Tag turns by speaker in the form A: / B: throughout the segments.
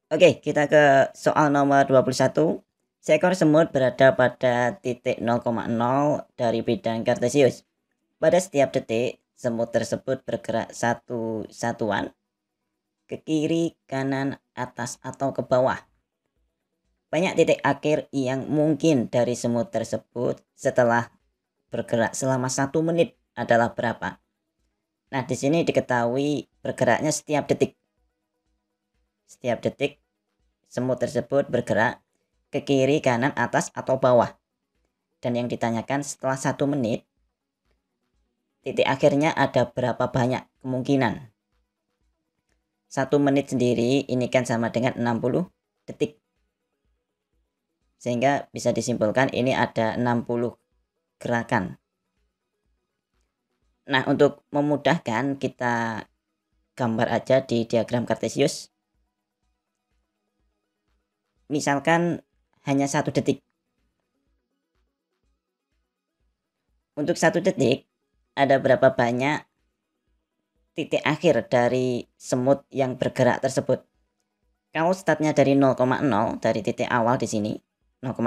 A: Oke, kita ke soal nomor 21. Seekor semut berada pada titik 0,0 dari bidang kartesius. Pada setiap detik, semut tersebut bergerak satu satuan ke kiri, kanan, atas, atau ke bawah. Banyak titik akhir yang mungkin dari semut tersebut setelah bergerak selama 1 menit adalah berapa? Nah, di sini diketahui bergeraknya setiap detik. Setiap detik semut tersebut bergerak ke kiri, kanan, atas, atau bawah. Dan yang ditanyakan setelah 1 menit, titik akhirnya ada berapa banyak kemungkinan. 1 menit sendiri ini kan sama dengan 60 detik. Sehingga bisa disimpulkan ini ada 60 gerakan. Nah, untuk memudahkan kita gambar aja di diagram kartesius. Misalkan hanya 1 detik. Untuk 1 detik ada berapa banyak titik akhir dari semut yang bergerak tersebut. Kalau startnya dari 0,0 dari titik awal di sini 0,0,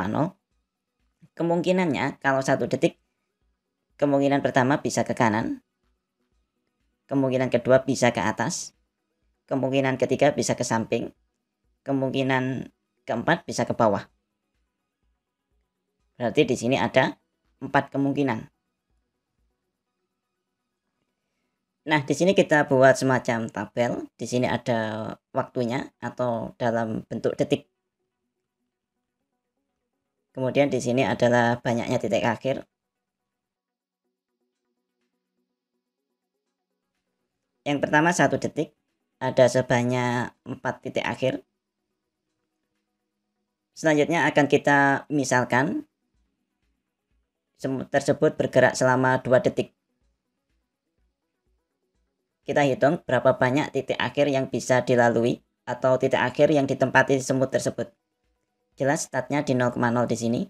A: kemungkinannya kalau 1 detik, kemungkinan pertama bisa ke kanan, kemungkinan kedua bisa ke atas, kemungkinan ketiga bisa ke samping, kemungkinan keempat bisa ke bawah. Berarti di sini ada 4 kemungkinan. Nah, di sini kita buat semacam tabel. Di sini ada waktunya atau dalam bentuk detik. Kemudian di sini adalah banyaknya titik akhir. Yang pertama 1 detik ada sebanyak 4 titik akhir. Selanjutnya akan kita misalkan semut tersebut bergerak selama 2 detik. Kita hitung berapa banyak titik akhir yang bisa dilalui atau titik akhir yang ditempati semut tersebut. Jelas startnya di 0,0 di sini.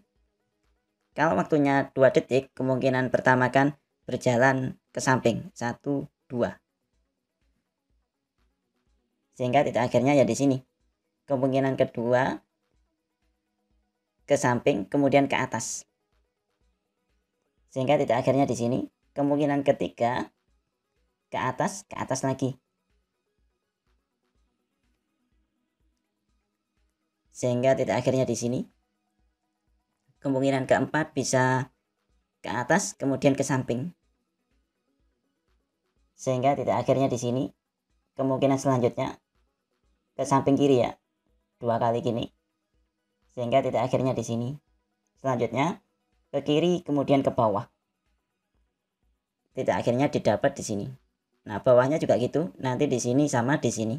A: Kalau waktunya 2 detik, kemungkinan pertama kan berjalan ke samping 1, 2. Sehingga titik akhirnya ya di sini. Kemungkinan kedua ke samping, kemudian ke atas. Sehingga titik akhirnya di sini. Kemungkinan ketiga ke atas lagi. Sehingga titik akhirnya di sini. Kemungkinan keempat bisa ke atas, kemudian ke samping. Sehingga titik akhirnya di sini. Kemungkinan selanjutnya ke samping kiri ya. 2 kali gini. Sehingga titik akhirnya di sini. Selanjutnya ke kiri kemudian ke bawah. Titik akhirnya didapat di sini. Nah, bawahnya juga gitu. Nanti di sini sama di sini.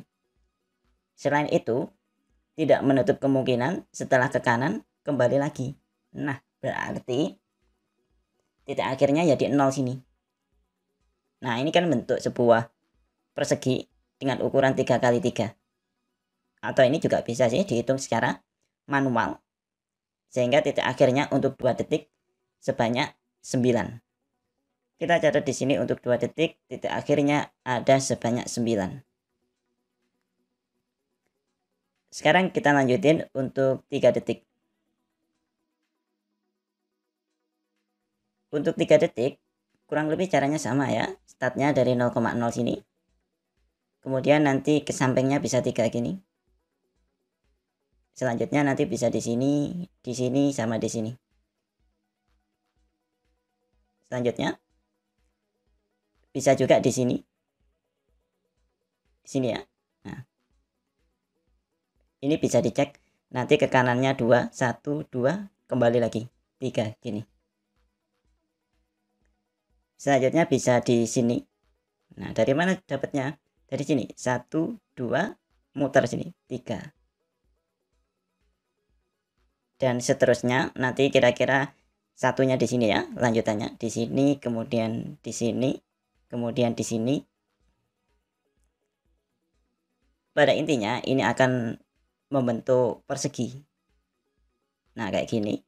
A: Selain itu, tidak menutup kemungkinan setelah ke kanan kembali lagi. Nah, berarti titik akhirnya ya di 0 sini. Nah, ini kan bentuk sebuah persegi dengan ukuran 3 kali 3. Atau ini juga bisa sih dihitung secara manual. Sehingga titik akhirnya untuk 2 detik sebanyak 9. Kita catat di sini untuk 2 detik, titik akhirnya ada sebanyak 9. Sekarang kita lanjutin untuk 3 detik. Untuk 3 detik, kurang lebih caranya sama ya. Startnya dari 0,0 sini. Kemudian nanti ke sampingnya bisa 3 gini. Selanjutnya nanti bisa di sini, sama di sini. Selanjutnya bisa juga di sini. Di sini ya. Nah. Ini bisa dicek. Nanti ke kanannya 2, 1, 2, kembali lagi 3 gini. Selanjutnya bisa di sini. Nah, dari mana dapatnya? Dari sini. 1, 2, muter sini 3. Dan seterusnya nanti kira-kira satunya di sini ya, lanjutannya di sini, kemudian di sini, kemudian di sini. Pada intinya ini akan membentuk persegi. Nah, kayak gini.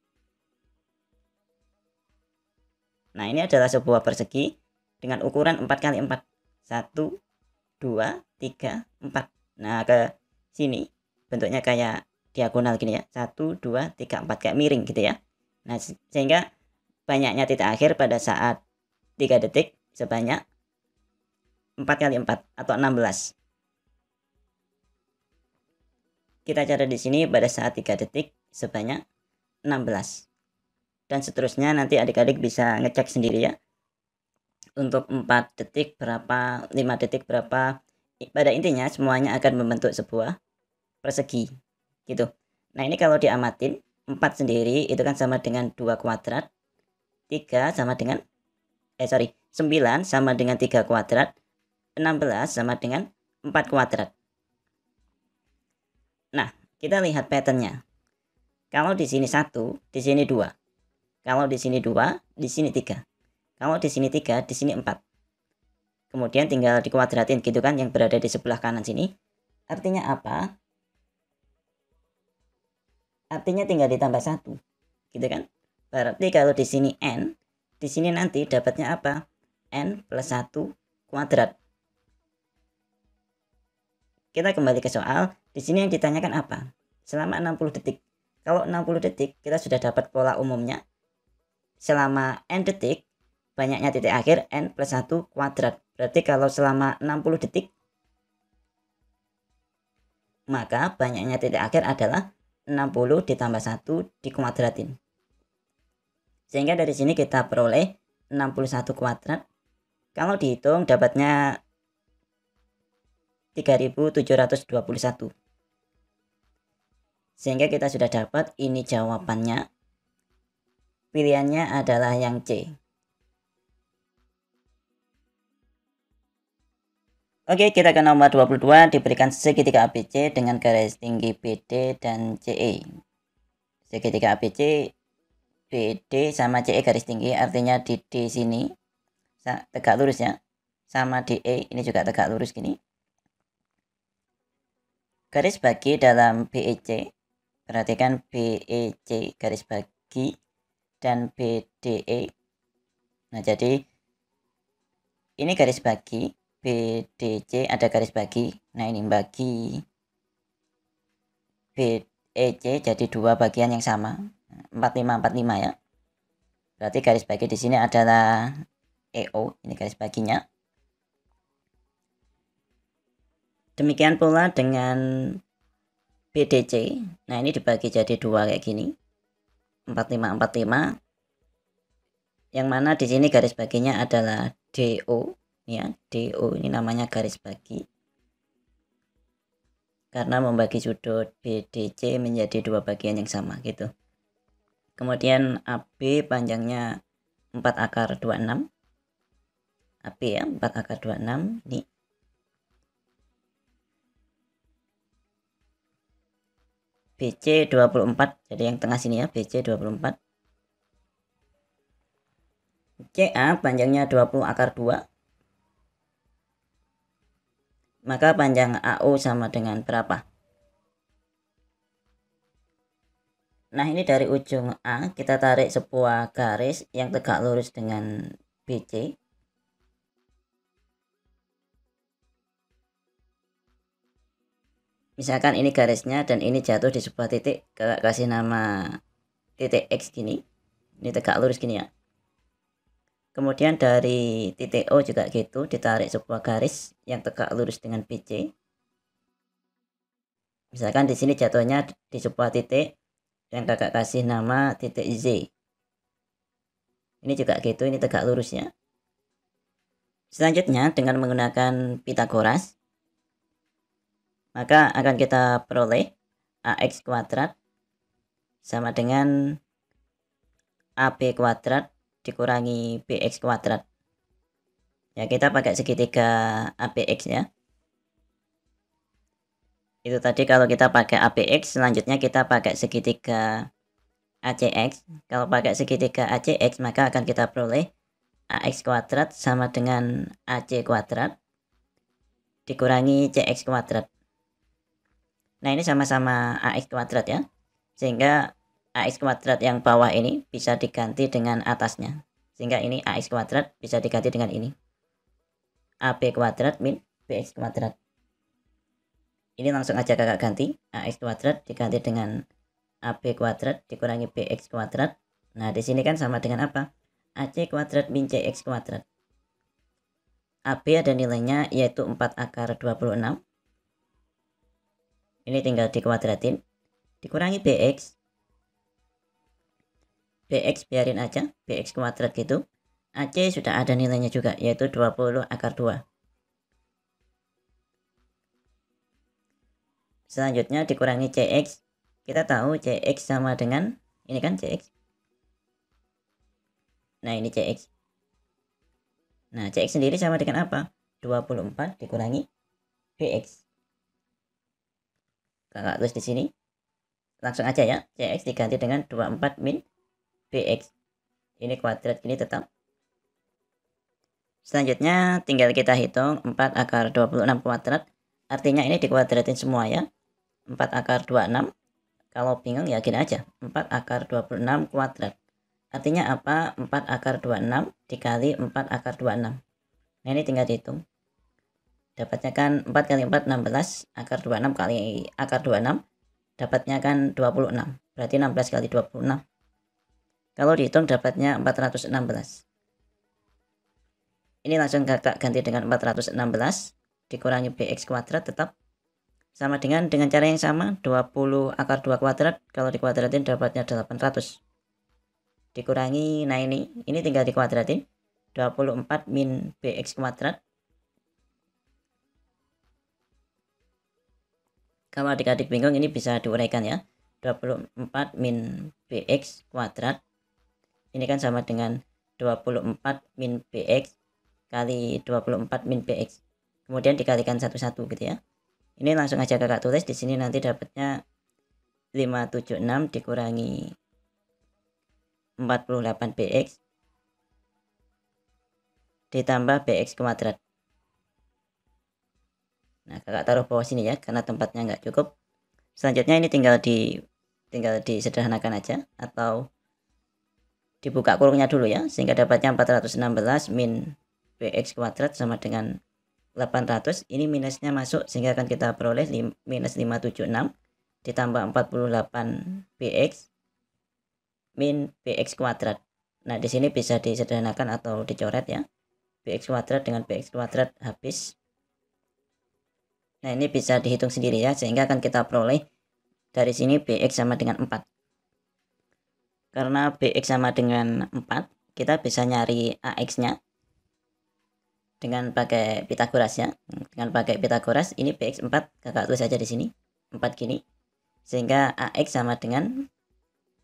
A: Nah, ini adalah sebuah persegi dengan ukuran 4 kali 4. 1, 2, 3, 4. Nah, ke sini bentuknya kayak diagonal gini ya, 1 2 3 4 kayak miring gitu ya. Nah, sehingga banyaknya titik akhir pada saat 3 detik sebanyak 4 kali 4 atau 16. Kita cari di sini pada saat 3 detik sebanyak 16. Dan seterusnya nanti adik-adik bisa ngecek sendiri ya. Untuk 4 detik berapa, 5 detik berapa. Pada intinya semuanya akan membentuk sebuah persegi gitu. Nah, ini kalau diamatin 4 sendiri itu kan sama dengan 2 kuadrat. 3 sama dengan 9 sama dengan 3 kuadrat. 16 sama dengan 4 kuadrat. Nah, kita lihat patternnya. Kalau di sini 1, di sini 2. Kalau di sini 2, di sini 3. Kalau di sini 3, di sini 4. Kemudian tinggal dikuadratin gitu kan yang berada di sebelah kanan sini. Artinya apa? Artinya tinggal ditambah 1. Gitu kan? Berarti kalau di sini n, di sini nanti dapatnya apa? N plus 1 kuadrat. Kita kembali ke soal. Di sini yang ditanyakan apa? Selama 60 detik. Kalau 60 detik kita sudah dapat pola umumnya. Selama n detik banyaknya titik akhir n plus 1 kuadrat. Berarti kalau selama 60 detik maka banyaknya titik akhir adalah 60 ditambah 1 dikuadratin. Sehingga dari sini kita peroleh 61 kuadrat. Kalau dihitung dapatnya 3721. Sehingga kita sudah dapat ini jawabannya. Pilihannya adalah yang C. Oke, kita ke nomor 22. Diberikan segitiga ABC dengan garis tinggi BD dan CE. Segitiga ABC, BD sama CE garis tinggi, artinya di D sini tegak lurus ya. Sama di E ini juga tegak lurus gini. Garis bagi dalam BEC, perhatikan BEC garis bagi dan BDE. Nah, jadi ini garis bagi, BDC ada garis bagi. Nah, ini bagi BEC jadi dua bagian yang sama. 45 45 ya. Berarti garis bagi di sini adalah EO, ini garis baginya. Demikian pula dengan BDC. Nah, ini dibagi jadi dua kayak gini. 45 45. Yang mana di sini garis baginya adalah DO ya. DO ini namanya garis bagi. Karena membagi sudut BDC menjadi dua bagian yang sama gitu. Kemudian AB panjangnya 4 akar 26. AB ya, 4 akar 26 ini. BC 24, jadi yang tengah sini ya, BC 24. CA panjangnya 20 akar 2. Maka panjang AO sama dengan berapa? Nah, ini dari ujung A kita tarik sebuah garis yang tegak lurus dengan BC. Misalkan ini garisnya dan ini jatuh di sebuah titik, kakak kasih nama titik X gini. Ini tegak lurus gini ya. Kemudian dari titik O juga gitu, ditarik sebuah garis yang tegak lurus dengan BC. Misalkan di sini jatuhnya di sebuah titik yang kakak kasih nama titik Z. Ini juga gitu, ini tegak lurus ya. Selanjutnya dengan menggunakan Pitagoras, maka akan kita peroleh AX kuadrat sama dengan AB kuadrat dikurangi BX kuadrat. Ya, kita pakai segitiga ABX ya. Itu tadi kalau kita pakai ABX, selanjutnya kita pakai segitiga ACX. Kalau pakai segitiga ACX, maka akan kita peroleh AX kuadrat sama dengan AC kuadrat dikurangi CX kuadrat. Nah, ini sama-sama AX kuadrat ya. Sehingga AX kuadrat yang bawah ini bisa diganti dengan atasnya. Sehingga ini AX kuadrat bisa diganti dengan ini. AB kuadrat min BX kuadrat. Ini langsung aja kakak ganti, AX kuadrat diganti dengan AB kuadrat dikurangi BX kuadrat. Nah, di sini kan sama dengan apa? AC kuadrat min CX kuadrat. AB ada nilainya yaitu 4 akar 26. Ini tinggal dikuadratin. Dikurangi BX. BX biarin aja, BX kuadrat gitu. AC sudah ada nilainya juga, yaitu 20 akar 2. Selanjutnya dikurangi CX. Kita tahu CX sama dengan, ini kan CX. Nah, ini CX. Nah, CX sendiri sama dengan apa? 24 dikurangi BX. Kakak tulis di sini. Langsung aja ya, CX diganti dengan 24 min BX. Ini kuadrat, ini tetap. Selanjutnya tinggal kita hitung 4 akar 26 kuadrat. Artinya ini dikuadratin semua ya. 4 akar 26. Kalau bingung ya gini aja. 4 akar 26 kuadrat. Artinya apa? 4 akar 26 dikali 4 akar 26. Nah, ini tinggal dihitung. Dapatnya kan 4 kali 4 16. Akar 26 kali akar 26. Dapatnya kan 26. Berarti 16 kali 26. Kalau dihitung dapatnya 416. Ini langsung kakak ganti dengan 416. Dikurangi BX kuadrat tetap sama dengan cara yang sama. 20 akar 2 kuadrat. Kalau dikuadratin dapatnya 800. Dikurangi, nah ini tinggal dikuadratin. 24 min BX kuadrat. Kalau adik-adik bingung ini bisa diuraikan ya. 24 min BX kuadrat. Ini kan sama dengan 24 min BX kali 24 min BX. Kemudian dikalikan satu-satu gitu ya. Ini langsung aja kakak tulis di sini, nanti dapatnya 576 dikurangi 48 BX ditambah BX kuadrat. Nah, kakak taruh bawah sini ya karena tempatnya nggak cukup. Selanjutnya ini tinggal disederhanakan aja atau dibuka kurungnya dulu ya, sehingga dapatnya 416 min BX kuadrat sama dengan 800. Ini minusnya masuk sehingga akan kita peroleh minus 576 ditambah 48 BX min BX kuadrat. Nah, di sini bisa disederhanakan atau dicoret ya. BX kuadrat dengan BX kuadrat habis. Nah, ini bisa dihitung sendiri ya, sehingga akan kita peroleh dari sini BX sama dengan 4. Karena BX sama dengan 4, kita bisa nyari AX-nya dengan pakai Pitagoras ya. Dengan pakai Pitagoras, ini BX 4, kakak tulis aja di sini 4 gini. Sehingga AX sama dengan,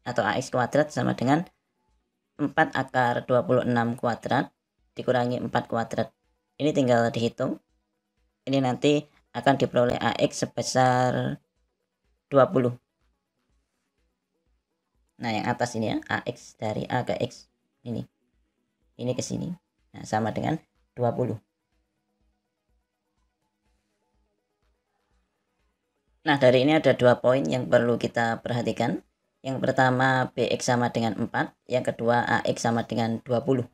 A: atau AX kuadrat sama dengan 4 akar 26 kuadrat dikurangi 4 kuadrat. Ini tinggal dihitung. Ini nanti akan diperoleh AX sebesar 20. Nah, yang atas ini ya, AX dari A ke X. Ini ke sini. Nah, sama dengan 20. Nah, dari ini ada 2 poin yang perlu kita perhatikan. Yang pertama, BX sama dengan 4. Yang kedua, AX sama dengan 20.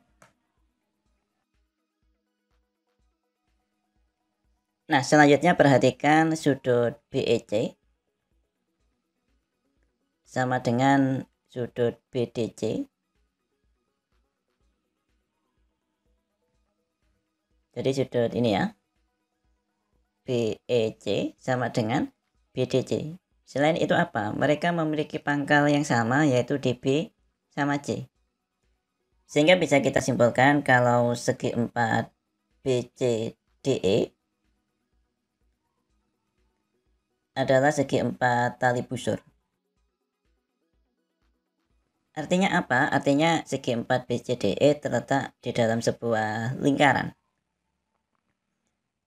A: Nah, selanjutnya perhatikan sudut BEC sama dengan sudut BDC. Jadi sudut ini ya, BEC sama dengan BDC. Selain itu apa? Mereka memiliki pangkal yang sama, yaitu DB sama C. Sehingga bisa kita simpulkan kalau segi 4 BCDE adalah segi 4 tali busur. Artinya apa? Artinya segi 4 BCDE terletak di dalam sebuah lingkaran.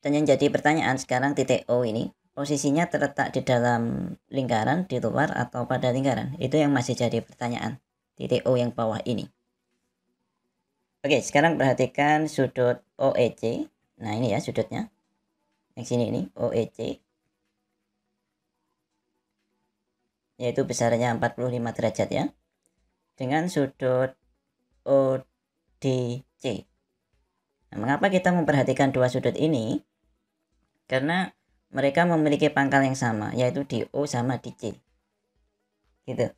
A: Dan yang jadi pertanyaan sekarang titik O ini, posisinya terletak di dalam lingkaran, di luar, atau pada lingkaran? Itu yang masih jadi pertanyaan. Titik O yang bawah ini. Oke, sekarang perhatikan sudut OEC. Nah, ini ya sudutnya. Yang sini ini, OEC. Yaitu besarnya 45 derajat ya. Dengan sudut ODC. Nah, mengapa kita memperhatikan dua sudut ini? Karena mereka memiliki pangkal yang sama, yaitu di O sama di C. Gitu.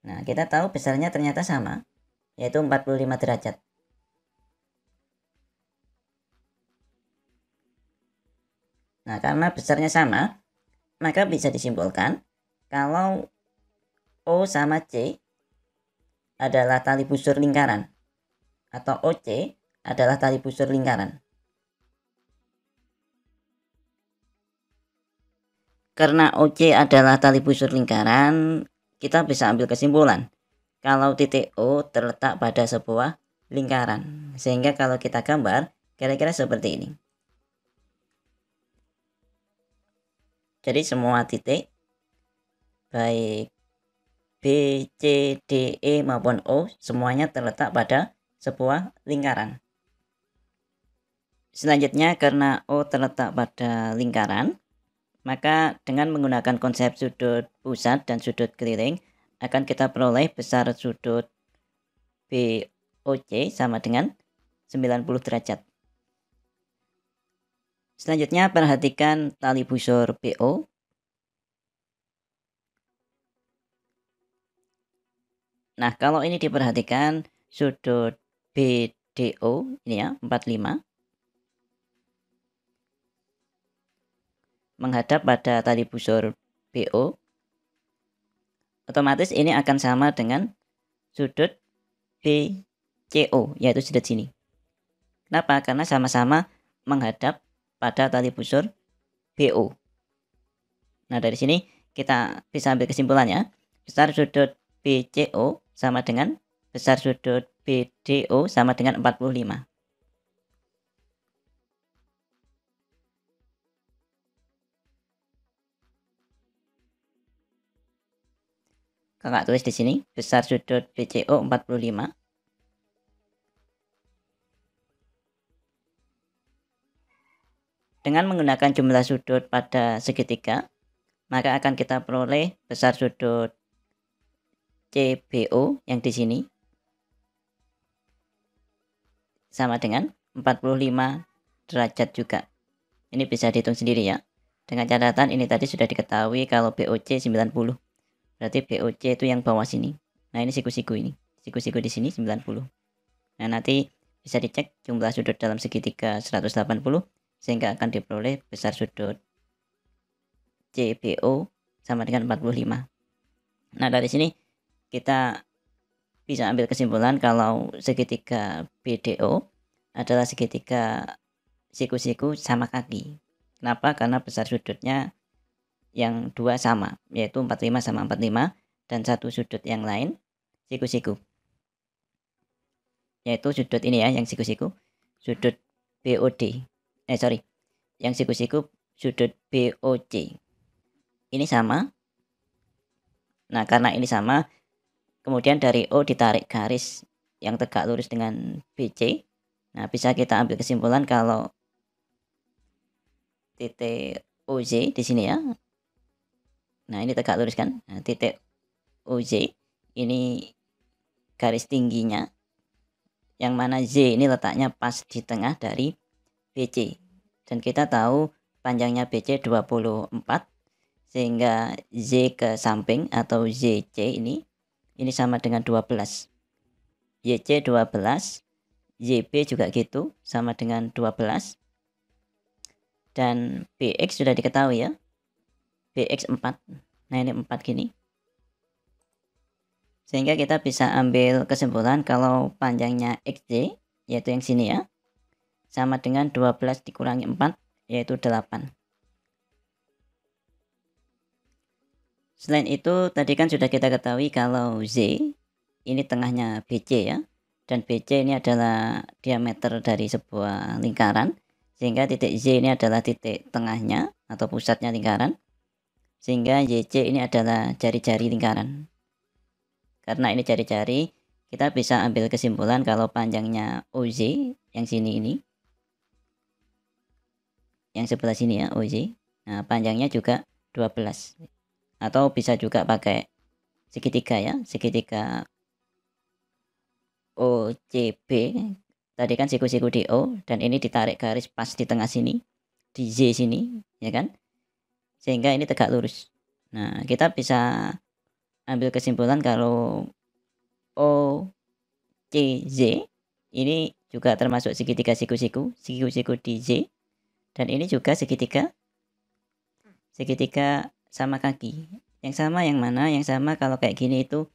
A: Nah, kita tahu besarnya ternyata sama, yaitu 45 derajat. Nah, karena besarnya sama, maka bisa disimpulkan kalau O sama C adalah tali busur lingkaran, atau OC adalah tali busur lingkaran. Karena OC adalah tali busur lingkaran, kita bisa ambil kesimpulan kalau titik O terletak pada sebuah lingkaran. Sehingga kalau kita gambar, kira-kira seperti ini. Jadi semua titik, baik B, C, D, E maupun O, semuanya terletak pada sebuah lingkaran. Selanjutnya, karena O terletak pada lingkaran, maka dengan menggunakan konsep sudut pusat dan sudut keliling, akan kita peroleh besar sudut BOC sama dengan 90 derajat. Selanjutnya, perhatikan tali busur BO. Nah, kalau ini diperhatikan sudut BDO ini ya, 45 menghadap pada tali busur BO. Otomatis ini akan sama dengan sudut BCO, yaitu sudut sini. Kenapa? Karena sama-sama menghadap pada tali busur BO. Nah, dari sini kita bisa ambil kesimpulannya, besar sudut BCO sama dengan besar sudut BDO sama dengan 45. Kakak tulis di sini, besar sudut BCO 45. Dengan menggunakan jumlah sudut pada segitiga, maka akan kita peroleh besar sudut CBO yang di sini sama dengan 45 derajat juga. Ini bisa dihitung sendiri ya. Dengan catatan ini tadi sudah diketahui kalau BOC 90. Berarti BOC itu yang bawah sini. Nah, ini siku-siku ini. Siku-siku di sini 90. Nah, nanti bisa dicek jumlah sudut dalam segitiga 180 sehingga akan diperoleh besar sudut CBO sama dengan 45. Nah, dari sini kita bisa ambil kesimpulan kalau segitiga BDO adalah segitiga siku-siku sama kaki. Kenapa? Karena besar sudutnya yang dua sama, yaitu 45 sama 45, dan satu sudut yang lain siku-siku, yaitu sudut ini ya, yang siku-siku, sudut BOD. Yang siku-siku sudut BOC. Ini sama. Nah, karena ini sama, kemudian dari O ditarik garis yang tegak lurus dengan BC. Nah, bisa kita ambil kesimpulan kalau titik OZ di sini ya. Nah, ini tegak lurus kan? Nah, titik OZ ini garis tingginya, yang mana Z ini letaknya pas di tengah dari BC. Dan kita tahu panjangnya BC 24, sehingga Z ke samping atau ZC ini sama dengan 12. YC 12, YB juga gitu, sama dengan 12. Dan BX sudah diketahui ya, BX 4. Nah, ini 4 gini. Sehingga kita bisa ambil kesimpulan kalau panjangnya XY, yaitu yang sini ya, sama dengan 12 dikurangi 4, yaitu 8. Selain itu, tadi kan sudah kita ketahui kalau Z ini tengahnya BC ya, dan BC ini adalah diameter dari sebuah lingkaran, sehingga titik Z ini adalah titik tengahnya atau pusatnya lingkaran, sehingga YC ini adalah jari-jari lingkaran. Karena ini jari-jari, kita bisa ambil kesimpulan kalau panjangnya OZ yang sini ini, yang sebelah sini ya, OZ, nah panjangnya juga 12. Atau bisa juga pakai segitiga ya, segitiga OCB. Tadi kan siku-siku di O, dan ini ditarik garis pas di tengah sini, di Z sini, ya kan? sehingga ini tegak lurus. Nah, kita bisa ambil kesimpulan kalau OCZ ini juga termasuk segitiga siku-siku di Z, dan ini juga segitiga sama kaki. Yang sama yang mana? Yang sama kalau kayak gini itu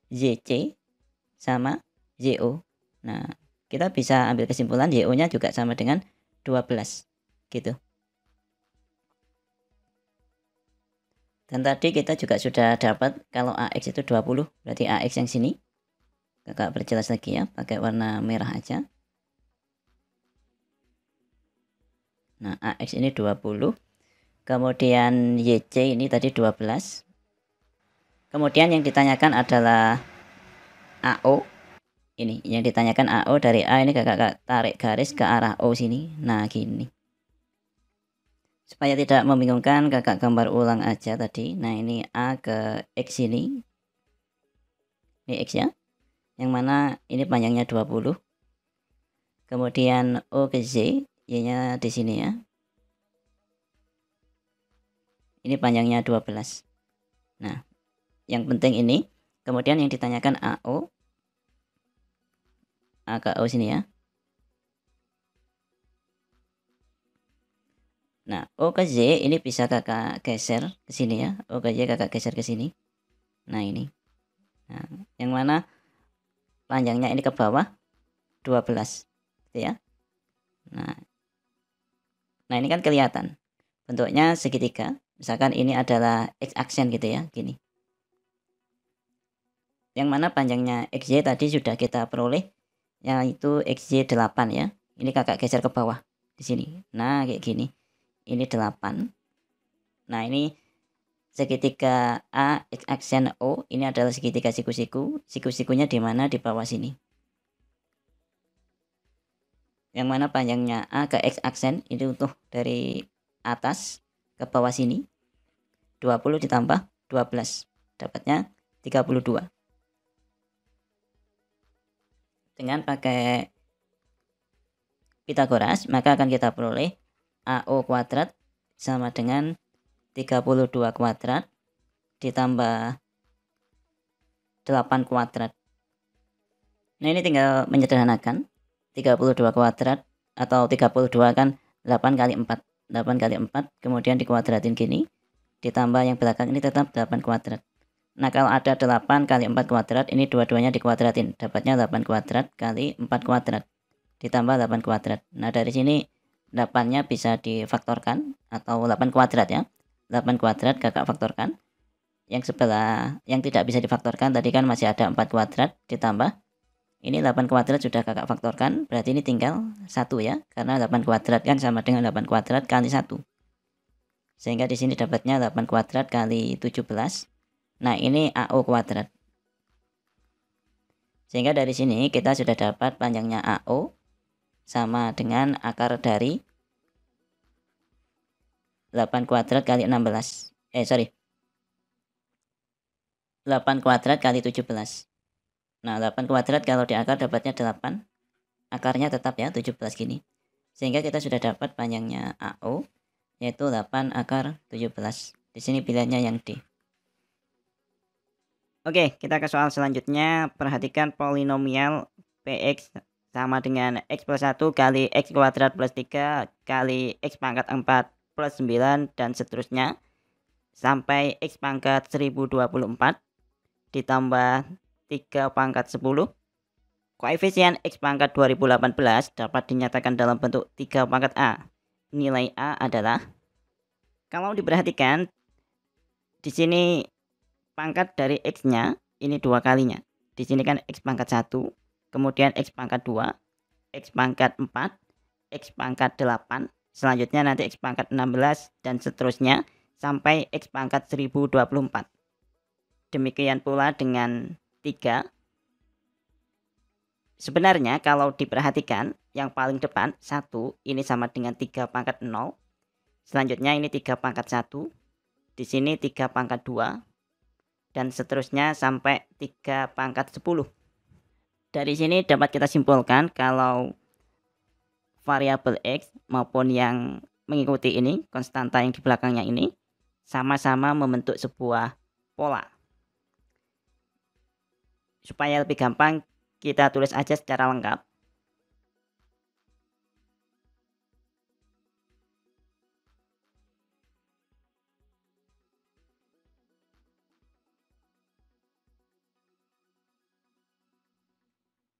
A: ZC sama ZO. Nah, kita bisa ambil kesimpulan YO-nya juga sama dengan 12 gitu. Dan tadi kita juga sudah dapat kalau AX itu 20, berarti AX yang sini. Kakak perjelas lagi ya, pakai warna merah aja. Nah, AX ini 20. Kemudian YC ini tadi 12. Kemudian yang ditanyakan adalah AO. Ini yang ditanyakan AO, dari A ini kakak tarik garis ke arah O sini. Nah, gini. Supaya tidak membingungkan, kakak gambar ulang aja tadi. Nah, ini A ke X ini. Ini X ya. Yang mana ini panjangnya 20. Kemudian O ke Z, Y-nya di sini ya. Ini panjangnya 12. Nah, yang penting ini. Kemudian yang ditanyakan AO. A ke O sini ya. Nah, O ke Z ini bisa kakak geser ke sini ya. O ke Z kakak geser ke sini. Nah, ini. Nah, yang mana panjangnya ini ke bawah 12. Gitu ya. Nah, ini kan kelihatan. Bentuknya segitiga. Misalkan ini adalah X aksen gitu ya, gini. Yang mana panjangnya XY tadi sudah kita peroleh, yaitu XY 8 ya. Ini kakak geser ke bawah di sini. Nah, kayak gini. Ini 8. Nah, ini segitiga A X aksen O, ini adalah segitiga siku-siku. Siku-sikunya di mana? Di bawah sini. Yang mana panjangnya A ke X aksen ini untuk dari atas ke bawah sini. 20 ditambah 12. Dapatnya 32. Dengan pakai Pitagoras, maka akan kita peroleh AO kuadrat sama dengan 32 kuadrat ditambah 8 kuadrat. Nah, ini tinggal menyederhanakan. 32 kuadrat atau 32 kan 8 kali 4. 8 kali 4 kemudian dikuadratin gini. Ditambah yang belakang ini tetap 8 kuadrat. Nah, kalau ada 8 kali 4 kuadrat, ini dua-duanya dikuadratin. Dapatnya 8 kuadrat kali 4 kuadrat. Ditambah 8 kuadrat. Nah, dari sini 8-nya bisa difaktorkan. Atau 8 kuadrat ya. 8 kuadrat kakak faktorkan. Yang sebelah yang tidak bisa difaktorkan tadi kan masih ada 4 kuadrat. Ditambah. Ini 8 kuadrat sudah kakak faktorkan. Berarti ini tinggal 1 ya. Karena 8 kuadrat kan sama dengan 8 kuadrat kali 1. Sehingga di sini dapatnya 8 kuadrat kali 17. Nah, ini AO kuadrat. Sehingga dari sini kita sudah dapat panjangnya AO sama dengan akar dari 8 kuadrat kali 16. 8 kuadrat kali 17. Nah, 8 kuadrat kalau diakar dapatnya 8. Akarnya tetap ya 17 gini. Sehingga kita sudah dapat panjangnya AO yaitu 8 akar 17. Di sini pilihannya yang D. Oke, kita ke soal selanjutnya. Perhatikan polinomial PX sama dengan X plus 1 kali X kuadrat plus 3 kali X pangkat 4 plus 9 dan seterusnya sampai X pangkat 1024 ditambah 3 pangkat 10. Koefisien X pangkat 2018 dapat dinyatakan dalam bentuk 3 pangkat A. Nilai A adalah, kalau diperhatikan di sini pangkat dari X-nya ini 2 kalinya. Di sini kan X pangkat 1, kemudian X pangkat 2, X pangkat 4, X pangkat 8, selanjutnya nanti X pangkat 16 dan seterusnya sampai X pangkat 1024. Demikian pula dengan 3. Sebenarnya kalau diperhatikan yang paling depan 1 ini sama dengan 3 pangkat 0. Selanjutnya ini 3 pangkat 1. Di sini 3 pangkat 2. Dan seterusnya sampai 3 pangkat 10. Dari sini dapat kita simpulkan kalau variabel X maupun yang mengikuti ini, konstanta yang di belakangnya ini, sama-sama membentuk sebuah pola. Supaya lebih gampang, kita tulis aja secara lengkap.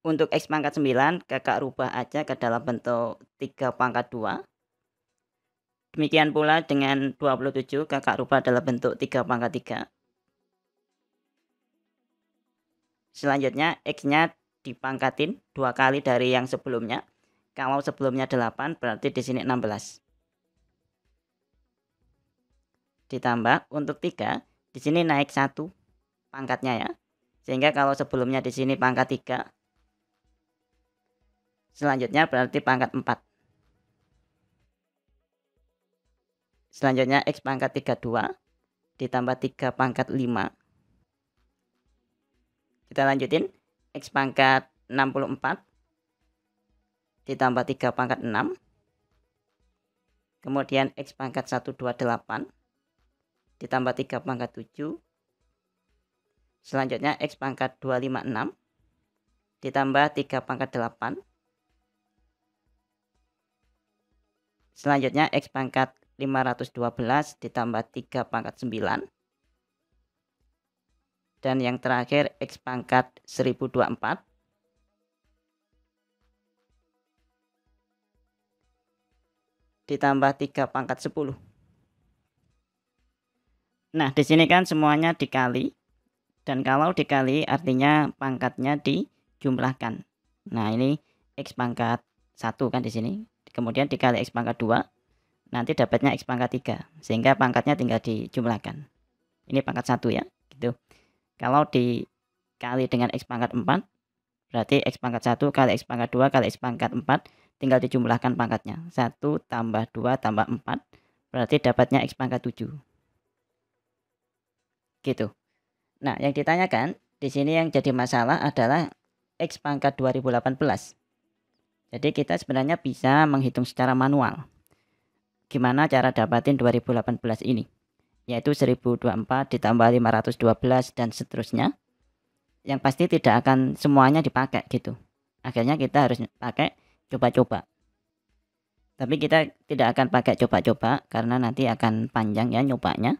A: Untuk X pangkat 9, kakak rubah aja ke dalam bentuk 3 pangkat 2. Demikian pula dengan 27, kakak rubah dalam bentuk 3 pangkat 3. Selanjutnya, X-nya dipangkatin 2 kali dari yang sebelumnya. Kalau sebelumnya 8, berarti di sini 16. Ditambah untuk 3, di sini naik 1 pangkatnya ya. Sehingga kalau sebelumnya di sini pangkat 3, selanjutnya berarti pangkat 4. Selanjutnya X pangkat 32 ditambah 3 pangkat 5. Kita lanjutin, X pangkat 64 ditambah 3 pangkat 6. Kemudian X pangkat 128 ditambah 3 pangkat 7. Selanjutnya X pangkat 256 ditambah 3 pangkat 8. Selanjutnya X pangkat 512 ditambah 3 pangkat 9. Dan yang terakhir X pangkat 1024 ditambah 3 pangkat 10. Nah, di sini kan semuanya dikali. Dan kalau dikali artinya pangkatnya dijumlahkan. Nah, ini X pangkat 1 kan di sini. Kemudian dikali X pangkat 2, nanti dapatnya X pangkat 3. Sehingga pangkatnya tinggal dijumlahkan. Ini pangkat 1 ya, gitu. Kalau dikali dengan X pangkat 4, berarti X pangkat 1 kali X pangkat 2 kali X pangkat 4, tinggal dijumlahkan pangkatnya. 1 tambah 2 tambah 4, berarti dapatnya X pangkat 7. Gitu. Nah, yang ditanyakan di sini yang jadi masalah adalah X pangkat 2018. Jadi kita sebenarnya bisa menghitung secara manual. Gimana cara dapatin 2018 ini? Yaitu 1024 ditambah 512 dan seterusnya. Yang pasti tidak akan semuanya dipakai gitu. Akhirnya kita harus pakai coba-coba. Tapi kita tidak akan pakai coba-coba karena nanti akan panjang ya nyobanya.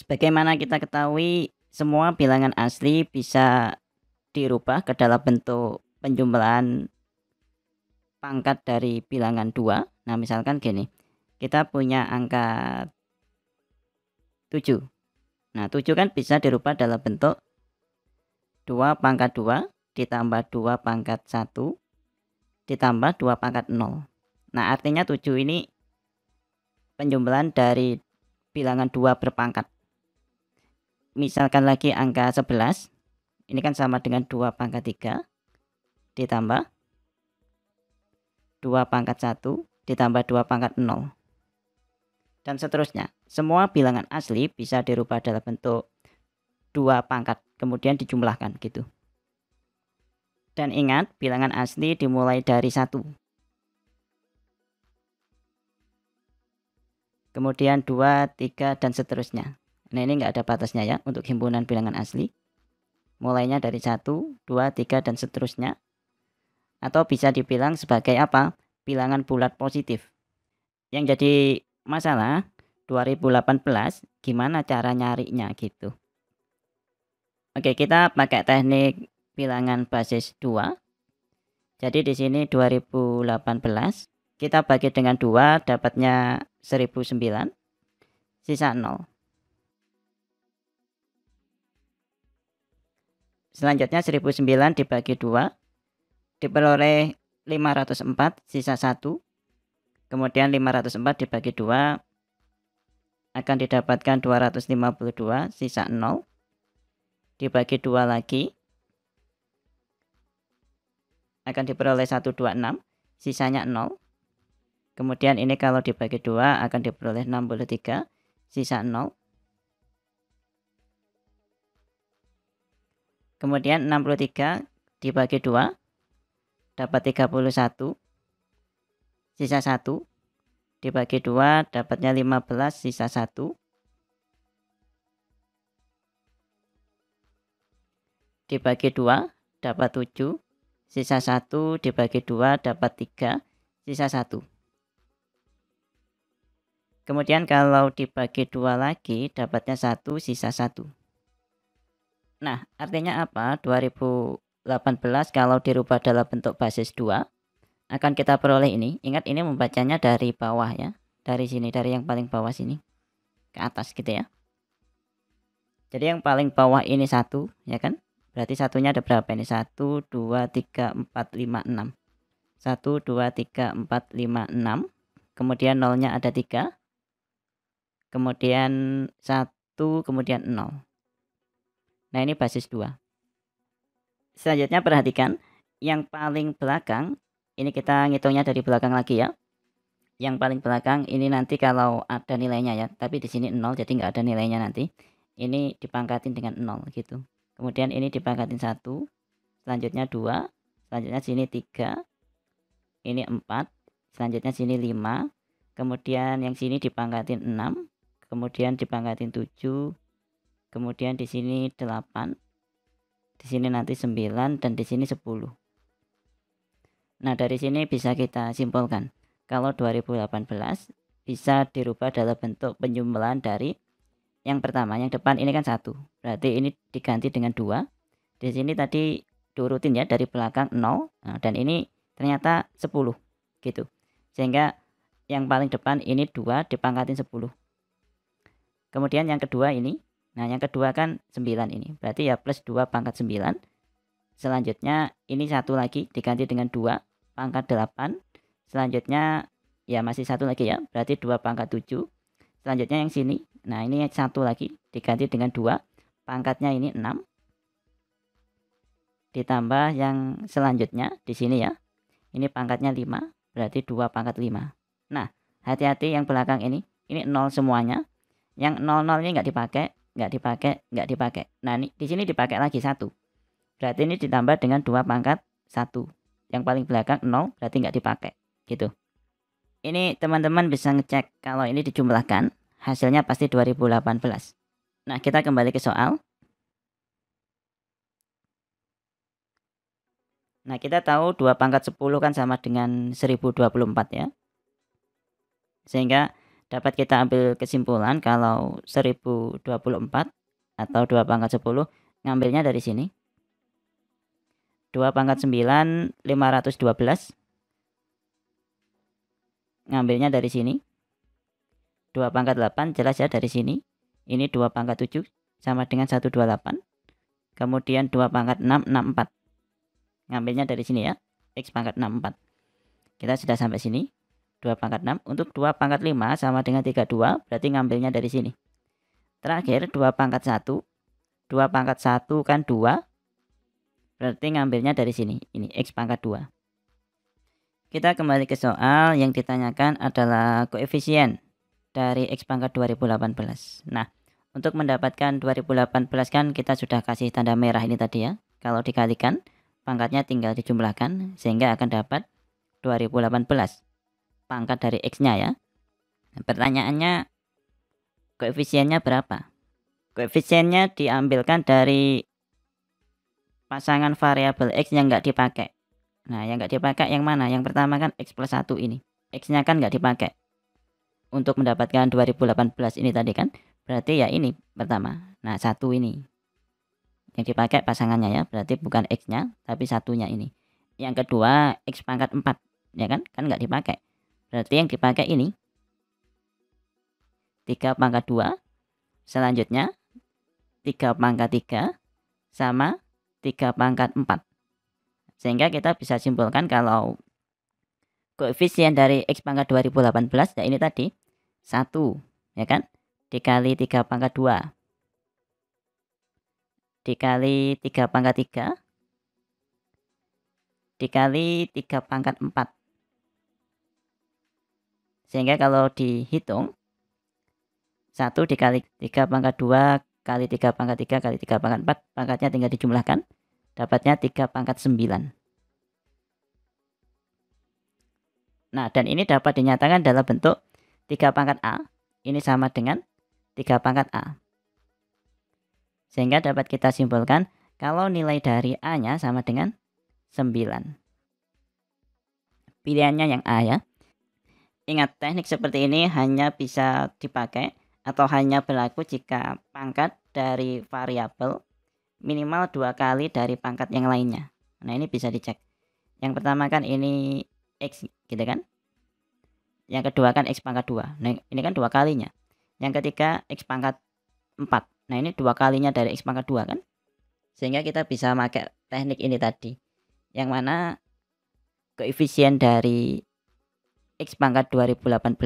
A: Sebagaimana kita ketahui, semua bilangan asli bisa dirubah ke dalam bentuk penjumlahan pangkat dari bilangan 2. Nah, misalkan gini, kita punya angka 7. Nah, 7 kan bisa dirubah dalam bentuk 2 pangkat 2 ditambah 2 pangkat 1 ditambah 2 pangkat 0. Nah, artinya 7 ini penjumlahan dari bilangan 2 berpangkat. Misalkan lagi angka 11, ini kan sama dengan 2 pangkat 3 ditambah 2 pangkat 1 ditambah 2 pangkat 0. Dan seterusnya. Semua bilangan asli bisa dirubah dalam bentuk 2 pangkat, kemudian dijumlahkan gitu. Dan ingat, bilangan asli dimulai dari 1. Kemudian 2, 3, dan seterusnya. Nah, ini nggak ada batasnya ya untuk himpunan bilangan asli. Mulainya dari 1, 2, 3, dan seterusnya. Atau bisa dibilang sebagai apa? Bilangan bulat positif. Yang jadi masalah 2018 gimana cara nyarinya gitu. Oke, kita pakai teknik bilangan basis 2. Jadi di sini 2018 kita bagi dengan 2 dapatnya 1009 sisa 0. Selanjutnya 1009 dibagi 2 diperoleh 504 sisa 1. Kemudian 504 dibagi 2 akan didapatkan 252 sisa 0. Dibagi 2 lagi akan diperoleh 126 sisanya 0. Kemudian ini kalau dibagi 2 akan diperoleh 63 sisa 0. Kemudian 63 dibagi 2 dapat 31 sisa 1. dibagi 2 dapatnya 15 sisa 1. Dibagi 2 dapat 7 sisa 1 dibagi 2 dapat 3 sisa 1. Kemudian kalau dibagi 2 lagi dapatnya 1 sisa 1. Nah, artinya apa? 2018 kalau dirubah dalam bentuk basis 2 akan kita peroleh ini. Ingat ini membacanya dari bawah ya. Dari sini, dari yang paling bawah sini ke atas gitu ya. Jadi yang paling bawah ini 1 ya kan? Berarti satunya ada berapa ini? 1, 2, 3, 4, 5, 6. 1, 2, 3, 4, 5, 6. Kemudian nolnya ada 3. Kemudian 1, kemudian 0. Nah ini basis 2. Selanjutnya perhatikan yang paling belakang. Ini kita ngitungnya dari belakang lagi ya. Yang paling belakang ini nanti kalau ada nilainya ya. Tapi di sini 0 jadi nggak ada nilainya nanti. Ini dipangkatin dengan 0 gitu. Kemudian ini dipangkatin 1. Selanjutnya 2. Selanjutnya sini 3. Ini 4. Selanjutnya sini 5. Kemudian yang sini dipangkatin 6. Kemudian dipangkatin 7, kemudian di sini 8, di sini nanti 9, dan di sini 10. Nah dari sini bisa kita simpulkan kalau 2018 bisa dirubah dalam bentuk penjumlahan dari yang pertama, yang depan ini kan 1, berarti ini diganti dengan 2. Di sini tadi diurutin ya dari belakang 0, nah, dan ini ternyata 10 gitu, sehingga yang paling depan ini 2 dipangkatin 10. Kemudian yang kedua ini, nah yang kedua kan 9 ini, berarti ya plus 2 pangkat 9. Selanjutnya ini 1 lagi diganti dengan 2 pangkat 8. Selanjutnya ya masih 1 lagi ya, berarti 2 pangkat 7. Selanjutnya yang sini, nah ini 1 lagi diganti dengan 2, pangkatnya ini 6. Ditambah yang selanjutnya di sini ya, ini pangkatnya 5, berarti 2 pangkat 5. Nah hati-hati yang belakang ini 0 semuanya. Yang 00 ini nggak dipakai. Nah, ini di sini dipakai lagi 1. Berarti ini ditambah dengan 2 pangkat 1. Yang paling belakang 0 berarti nggak dipakai. Gitu. Ini teman-teman bisa ngecek kalau ini dijumlahkan, hasilnya pasti 2018. Nah, kita kembali ke soal. Nah, kita tahu 2 pangkat 10 kan sama dengan 1024 ya. Sehingga dapat kita ambil kesimpulan kalau 1024 atau 2 pangkat 10 ngambilnya dari sini. 2 pangkat 9 512. Ngambilnya dari sini. 2 pangkat 8 jelas ya dari sini. Ini 2 pangkat 7 sama dengan 128. Kemudian 2 pangkat 6 64. Ngambilnya dari sini ya. X pangkat 64. Kita sudah sampai sini. 2 pangkat 6. Untuk 2 pangkat 5 sama dengan 32. Berarti ngambilnya dari sini. Terakhir 2 pangkat 1. 2 pangkat 1 kan 2. Berarti ngambilnya dari sini. Ini X pangkat 2. Kita kembali ke soal. Yang ditanyakan adalah koefisien dari X pangkat 2018. Nah, untuk mendapatkan 2018 kan kita sudah kasih tanda merah ini tadi ya. Kalau dikalikan, pangkatnya tinggal dijumlahkan. Sehingga akan dapat 2018. Pangkat dari X-nya ya. Pertanyaannya koefisiennya berapa? Koefisiennya diambilkan dari pasangan variabel X yang nggak dipakai. Nah yang nggak dipakai yang mana? Yang pertama kan X plus 1 ini. X-nya kan nggak dipakai. Untuk mendapatkan 2018 ini tadi kan. Berarti ya ini pertama. Nah 1 ini. Yang dipakai pasangannya ya. Berarti bukan X-nya tapi satunya ini. Yang kedua X pangkat 4. Ya kan? Kan nggak dipakai. Berarti yang dipakai ini 3 pangkat 2. Selanjutnya 3 pangkat 3 sama 3 pangkat 4. Sehingga kita bisa simpulkan kalau koefisien dari X pangkat 2018 ya ini tadi 1 ya kan, dikali 3 pangkat 2 dikali 3 pangkat 3 dikali 3 pangkat 4. Sehingga kalau dihitung 1 dikali 3 pangkat 2 kali 3 pangkat 3 kali 3 pangkat 4, pangkatnya tinggal dijumlahkan, dapatnya 3 pangkat 9. Nah dan ini dapat dinyatakan dalam bentuk 3 pangkat A ini sama dengan 3 pangkat A. Sehingga dapat kita simpulkan kalau nilai dari A-nya sama dengan 9. Pilihannya yang A ya. Ingat, teknik seperti ini hanya bisa dipakai atau hanya berlaku jika pangkat dari variabel minimal 2 kali dari pangkat yang lainnya. Nah, ini bisa dicek. Yang pertama kan ini X gitu kan. Yang kedua kan X pangkat 2. Nah, ini kan 2 kalinya. Yang ketiga X pangkat 4. Nah, ini 2 kalinya dari X pangkat 2 kan. Sehingga kita bisa pakai teknik ini tadi. Yang mana koefisien dari X pangkat 2018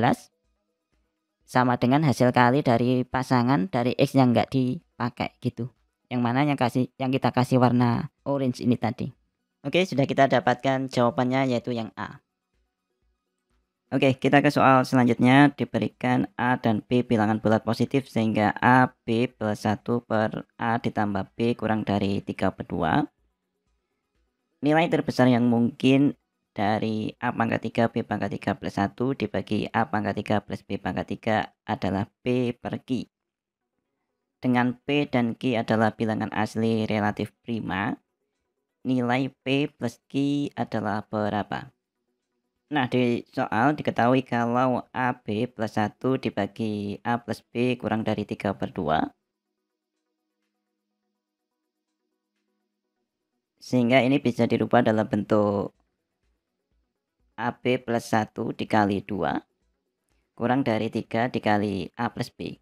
A: sama dengan hasil kali dari pasangan dari X yang enggak dipakai gitu. Yang mana yang kita kasih warna orange ini tadi. Oke, sudah kita dapatkan jawabannya yaitu yang A. Oke, kita ke soal selanjutnya. Diberikan A dan B bilangan bulat positif sehingga A, B plus 1 per A ditambah B kurang dari 3/2. Nilai terbesar yang mungkin dari A pangkat 3 B pangkat 3 plus 1 dibagi A pangkat 3 plus B pangkat 3 adalah B per Q. Dengan P dan Q adalah bilangan asli relatif prima, nilai P plus Q adalah berapa? Nah, di soal diketahui kalau AB plus 1 dibagi A plus B kurang dari 3/2. Sehingga ini bisa dirubah dalam bentuk AB plus 1 dikali 2 kurang dari 3 dikali A plus B.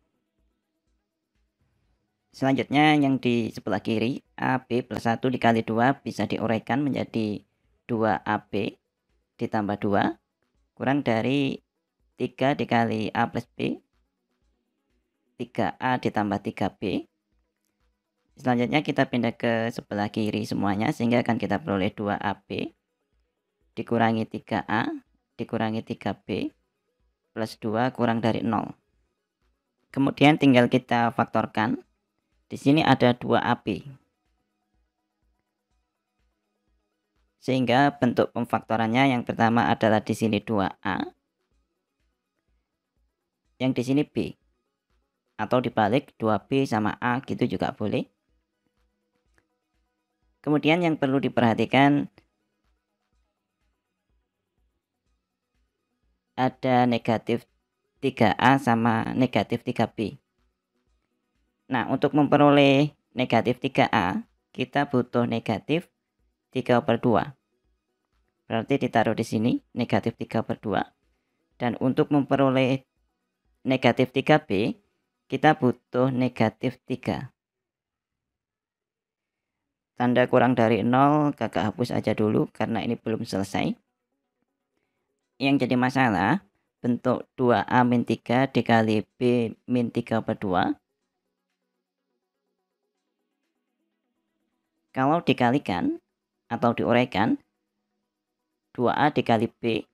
A: Selanjutnya yang di sebelah kiri, AB plus 1 dikali 2 bisa diuraikan menjadi 2AB ditambah 2 kurang dari 3 dikali A plus B, 3A ditambah 3B. Selanjutnya kita pindah ke sebelah kiri semuanya sehingga akan kita peroleh 2AB dikurangi 3A dikurangi 3B plus 2 kurang dari 0. Kemudian tinggal kita faktorkan. Di sini ada 2AB. Sehingga bentuk pemfaktorannya yang pertama adalah di sini 2A. Yang di sini B. Atau dibalik 2B sama A gitu juga boleh. Kemudian yang perlu diperhatikan ada negatif 3A sama negatif 3B. Nah, untuk memperoleh negatif 3A, kita butuh negatif 3/2. Berarti ditaruh di sini negatif 3/2. Dan untuk memperoleh negatif 3B, kita butuh negatif 3. Tanda kurang dari 0 kakak hapus aja dulu karena ini belum selesai. Yang jadi masalah, bentuk 2A min 3 dikali B min 3/2. Kalau dikalikan atau diuraikan, 2A dikali B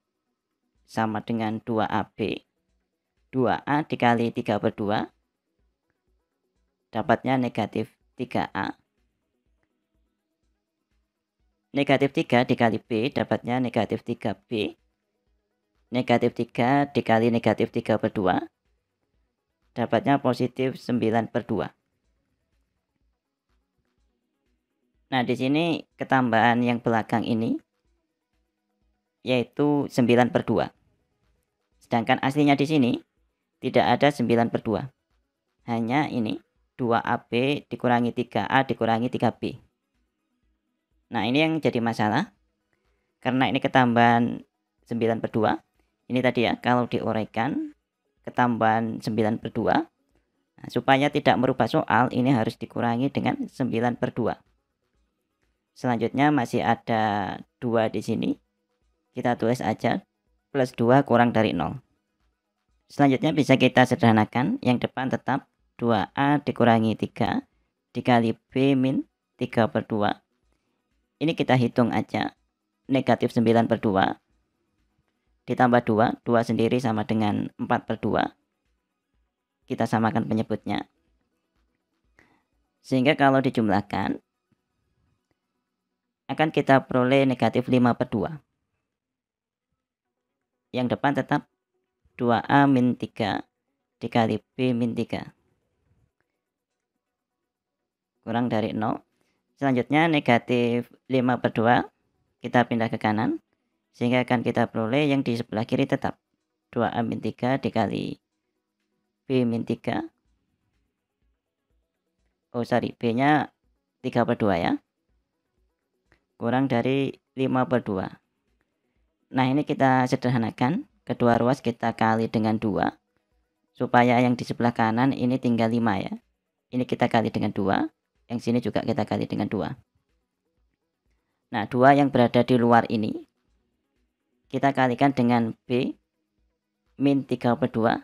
A: sama dengan 2AB. 2A dikali 3/2 dapatnya negatif 3A. Negatif 3 dikali B dapatnya negatif 3B. Negatif 3 dikali negatif 3/2 dapatnya positif 9/2. Nah, di sini ketambahan yang belakang ini yaitu 9/2. Sedangkan aslinya di sini tidak ada 9/2. Hanya ini 2AB dikurangi 3A dikurangi 3B. Nah, ini yang jadi masalah. Karena ini ketambahan 9/2. Ini tadi ya, kalau diuraikan ketambahan 9/2. Nah, supaya tidak merubah soal, ini harus dikurangi dengan 9/2. Selanjutnya masih ada 2 di sini. Kita tulis aja plus 2 kurang dari 0. Selanjutnya bisa kita sederhanakan. Yang depan tetap 2A dikurangi 3 dikali B min 3/2. Ini kita hitung aja. Negatif 9/2 ditambah 2. 2 sendiri sama dengan 4/2. Kita samakan penyebutnya. Sehingga kalau dijumlahkan akan kita peroleh negatif 5/2. Yang depan tetap 2A min 3 dikali B min 3 kurang dari 0. Selanjutnya negatif 5/2 kita pindah ke kanan, sehingga akan kita peroleh yang di sebelah kiri tetap 2A min 3 dikali B min 3. Oh sorry, B nya 3/2 ya, kurang dari 5/2. Nah ini kita sederhanakan, kedua ruas kita kali dengan 2 supaya yang di sebelah kanan ini tinggal 5 ya. Ini kita kali dengan 2, yang sini juga kita kali dengan 2. Nah 2 yang berada di luar ini kita kalikan dengan B min 3/2,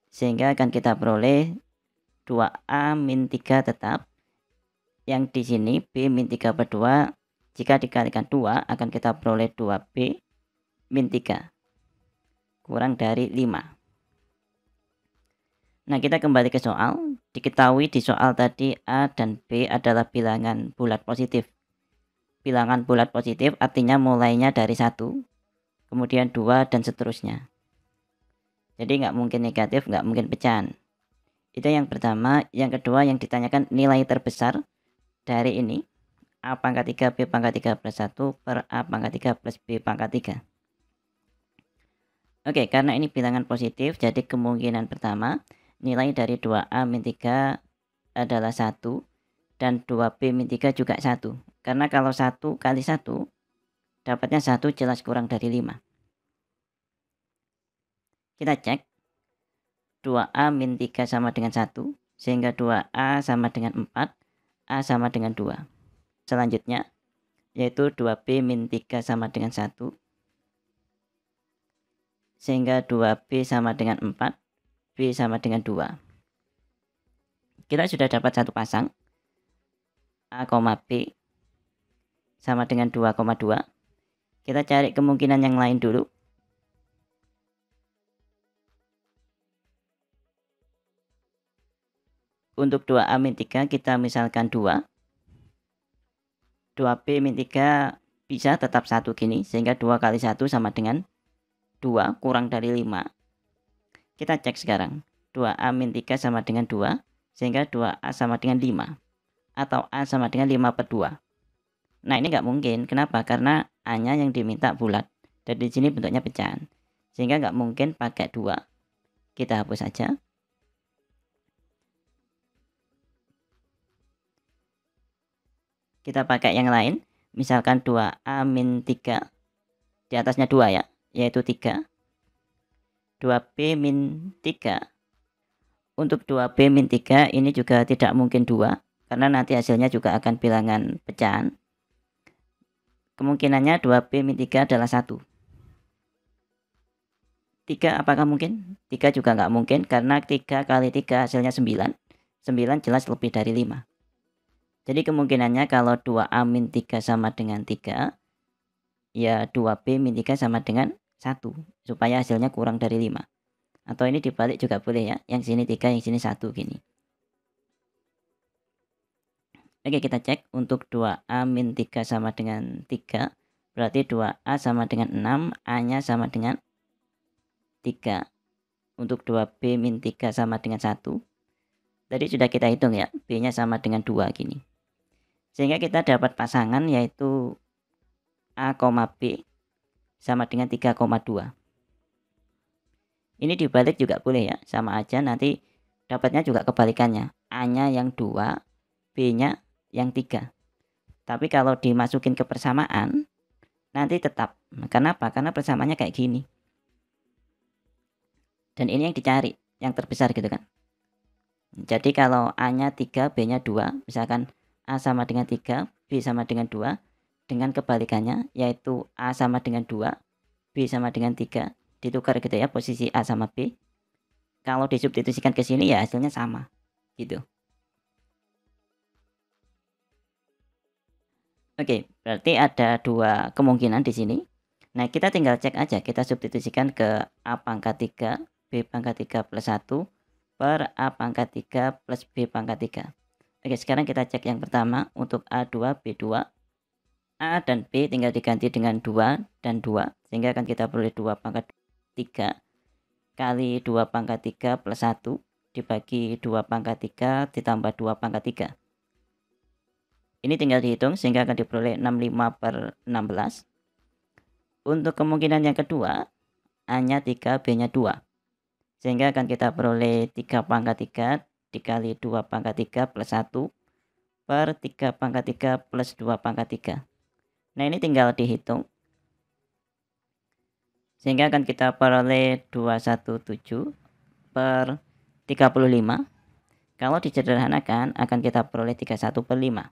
A: sehingga akan kita peroleh 2A min 3 tetap. Yang di sini B min 3/2 jika dikalikan 2 akan kita peroleh 2B min 3 kurang dari 5. Nah kita kembali ke soal. Diketahui di soal tadi A dan B adalah bilangan bulat positif. Bilangan bulat positif artinya mulainya dari 1, kemudian 2 dan seterusnya. Jadi nggak mungkin negatif, nggak mungkin pecahan. Itu yang pertama. Yang kedua yang ditanyakan nilai terbesar dari ini A pangkat 3 B pangkat 3 plus 1 per A pangkat 3 plus B pangkat 3. Oke, karena ini bilangan positif, jadi kemungkinan pertama nilai dari 2A min 3 adalah 1 dan 2B min 3 juga 1. Karena kalau 1 kali 1 dapatnya 1 jelas kurang dari 5. Kita cek 2A min 3 sama dengan 1, sehingga 2A sama dengan 4, A sama dengan 2. Selanjutnya yaitu 2B min 3 sama dengan 1, sehingga 2B sama dengan 4, B sama dengan 2. Kita sudah dapat satu pasang A, B sama dengan 2,2. Kita cari kemungkinan yang lain dulu. Untuk 2A min 3 kita misalkan 2. 2B min 3 bisa tetap 1 gini, sehingga 2 kali 1 sama dengan 2 kurang dari 5. Kita cek sekarang. 2A min 3 sama dengan 2, sehingga 2A sama dengan 5. Atau A sama dengan 5/2. Nah ini nggak mungkin. Kenapa? Karena A-nya yang diminta bulat. Dan di sini bentuknya pecahan. Sehingga nggak mungkin pakai 2. Kita hapus saja. Kita pakai yang lain. Misalkan 2A min 3. Di atasnya 2 ya, yaitu 3. 2B min 3. Untuk 2B min 3 ini juga tidak mungkin 2, karena nanti hasilnya juga akan bilangan pecahan. Kemungkinannya 2B min 3 adalah 1. 3 apakah mungkin? 3 juga nggak mungkin, karena 3 kali 3 hasilnya 9. 9 jelas lebih dari 5. Jadi kemungkinannya kalau 2A min 3 sama dengan 3, ya 2B min 3 sama dengan 1, supaya hasilnya kurang dari 5. Atau ini dibalik juga boleh ya, yang sini 3, yang sini 1 gini. Oke, kita cek. Untuk 2A min 3 sama dengan 3, berarti 2A sama dengan 6, A-nya sama dengan 3. Untuk 2B min 3 sama dengan 1, tadi sudah kita hitung ya, B-nya sama dengan 2 gini. Sehingga kita dapat pasangan yaitu A, B sama dengan 3,2. Ini dibalik juga boleh ya, sama aja nanti dapatnya juga kebalikannya. A-nya yang 2, B-nya yang 3. Tapi kalau dimasukin ke persamaan, nanti tetap. Kenapa? Karena persamaannya kayak gini. Dan ini yang dicari, yang terbesar gitu kan. Jadi kalau A-nya 3, B-nya 2, misalkan A sama dengan 3, B sama dengan 2, dengan kebalikannya yaitu A sama dengan 2, B sama dengan 3, ditukar gitu ya posisi A sama B. Kalau disubstitusikan ke sini ya hasilnya sama gitu. Oke, berarti ada dua kemungkinan di sini. Nah, kita tinggal cek aja, kita substitusikan ke A pangkat 3, B pangkat 3 plus 1 per A pangkat 3 plus B pangkat 3. Oke, sekarang kita cek yang pertama untuk A2, B2. A dan B tinggal diganti dengan 2 dan 2, sehingga akan kita peroleh 2 pangkat 3 kali 2 pangkat 3 plus 1 dibagi 2 pangkat 3 ditambah 2 pangkat 3. Ini tinggal dihitung sehingga akan diperoleh 65 per 16. Untuk kemungkinan yang kedua, A-nya 3, B-nya 2. Sehingga akan kita peroleh 3 pangkat 3 dikali 2 pangkat 3 plus 1 per 3 pangkat 3 plus 2 pangkat 3. Nah, ini tinggal dihitung. Sehingga akan kita peroleh 217 per 35. Kalau disederhanakan akan kita peroleh 31 per 5.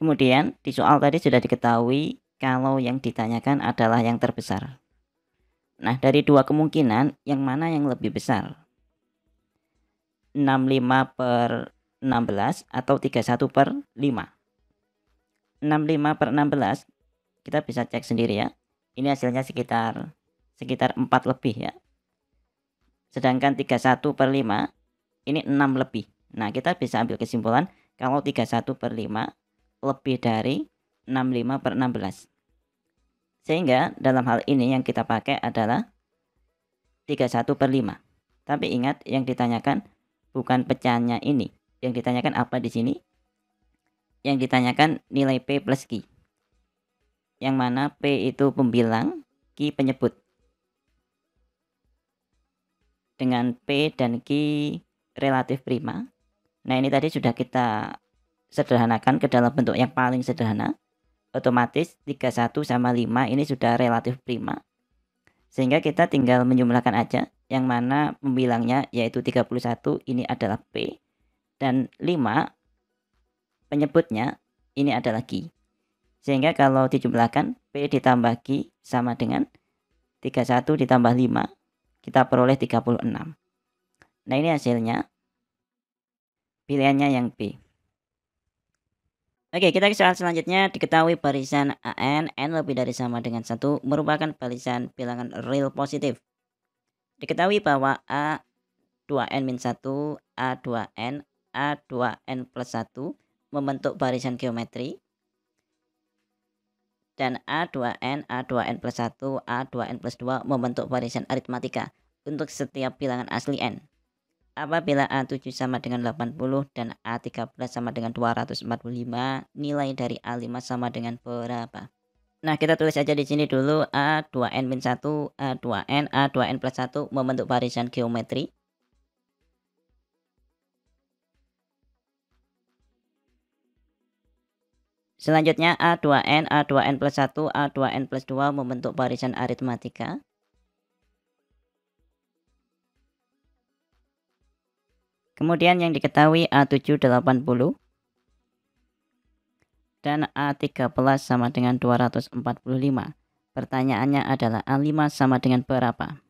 A: Kemudian di soal tadi sudah diketahui kalau yang ditanyakan adalah yang terbesar. Nah, dari dua kemungkinan yang mana yang lebih besar? 65 per 16 atau 31 per 5? 65 per 16 kita bisa cek sendiri ya. Ini hasilnya sekitar 4 lebih ya. Sedangkan 31 per 5 ini 6 lebih. Nah, kita bisa ambil kesimpulan kalau 31 per 5 lebih dari 65 per 16. Sehingga dalam hal ini yang kita pakai adalah 31 per 5. Tapi ingat yang ditanyakan bukan pecahannya ini. Yang ditanyakan apa di sini? Yang ditanyakan nilai P plus Q. Yang mana P itu pembilang, Q penyebut. Dengan P dan Q relatif prima. Nah, ini tadi sudah kita sederhanakan ke dalam bentuk yang paling sederhana. Otomatis 31 sama 5 ini sudah relatif prima. Sehingga kita tinggal menjumlahkan aja. Yang mana pembilangnya yaitu 31 ini adalah P. Dan 5 penyebutnya ini adalah Q. Sehingga kalau dijumlahkan P ditambah Q sama dengan 31 ditambah 5. Kita peroleh 36. Nah, ini hasilnya. Pilihannya yang B. Oke, kita ke soal selanjutnya. Diketahui barisan AN, N lebih dari sama dengan 1 merupakan barisan bilangan real positif. Diketahui bahwa A2N-1, A2N, A2N plus 1 membentuk barisan geometri. Dan A2N, A2N plus 1, A2N plus 2 membentuk barisan aritmatika untuk setiap bilangan asli N. Apabila A7 sama dengan 80 dan A13 sama dengan 245, nilai dari A5 sama dengan berapa? Nah, kita tulis aja di sini dulu A2N-1, A2N, A2N plus 1 membentuk barisan geometri. Selanjutnya A2N, A2N plus 1, A2N plus 2 membentuk barisan aritmatika. Kemudian yang diketahui A7 80 dan A13 sama dengan 245. Pertanyaannya adalah A5 sama dengan berapa?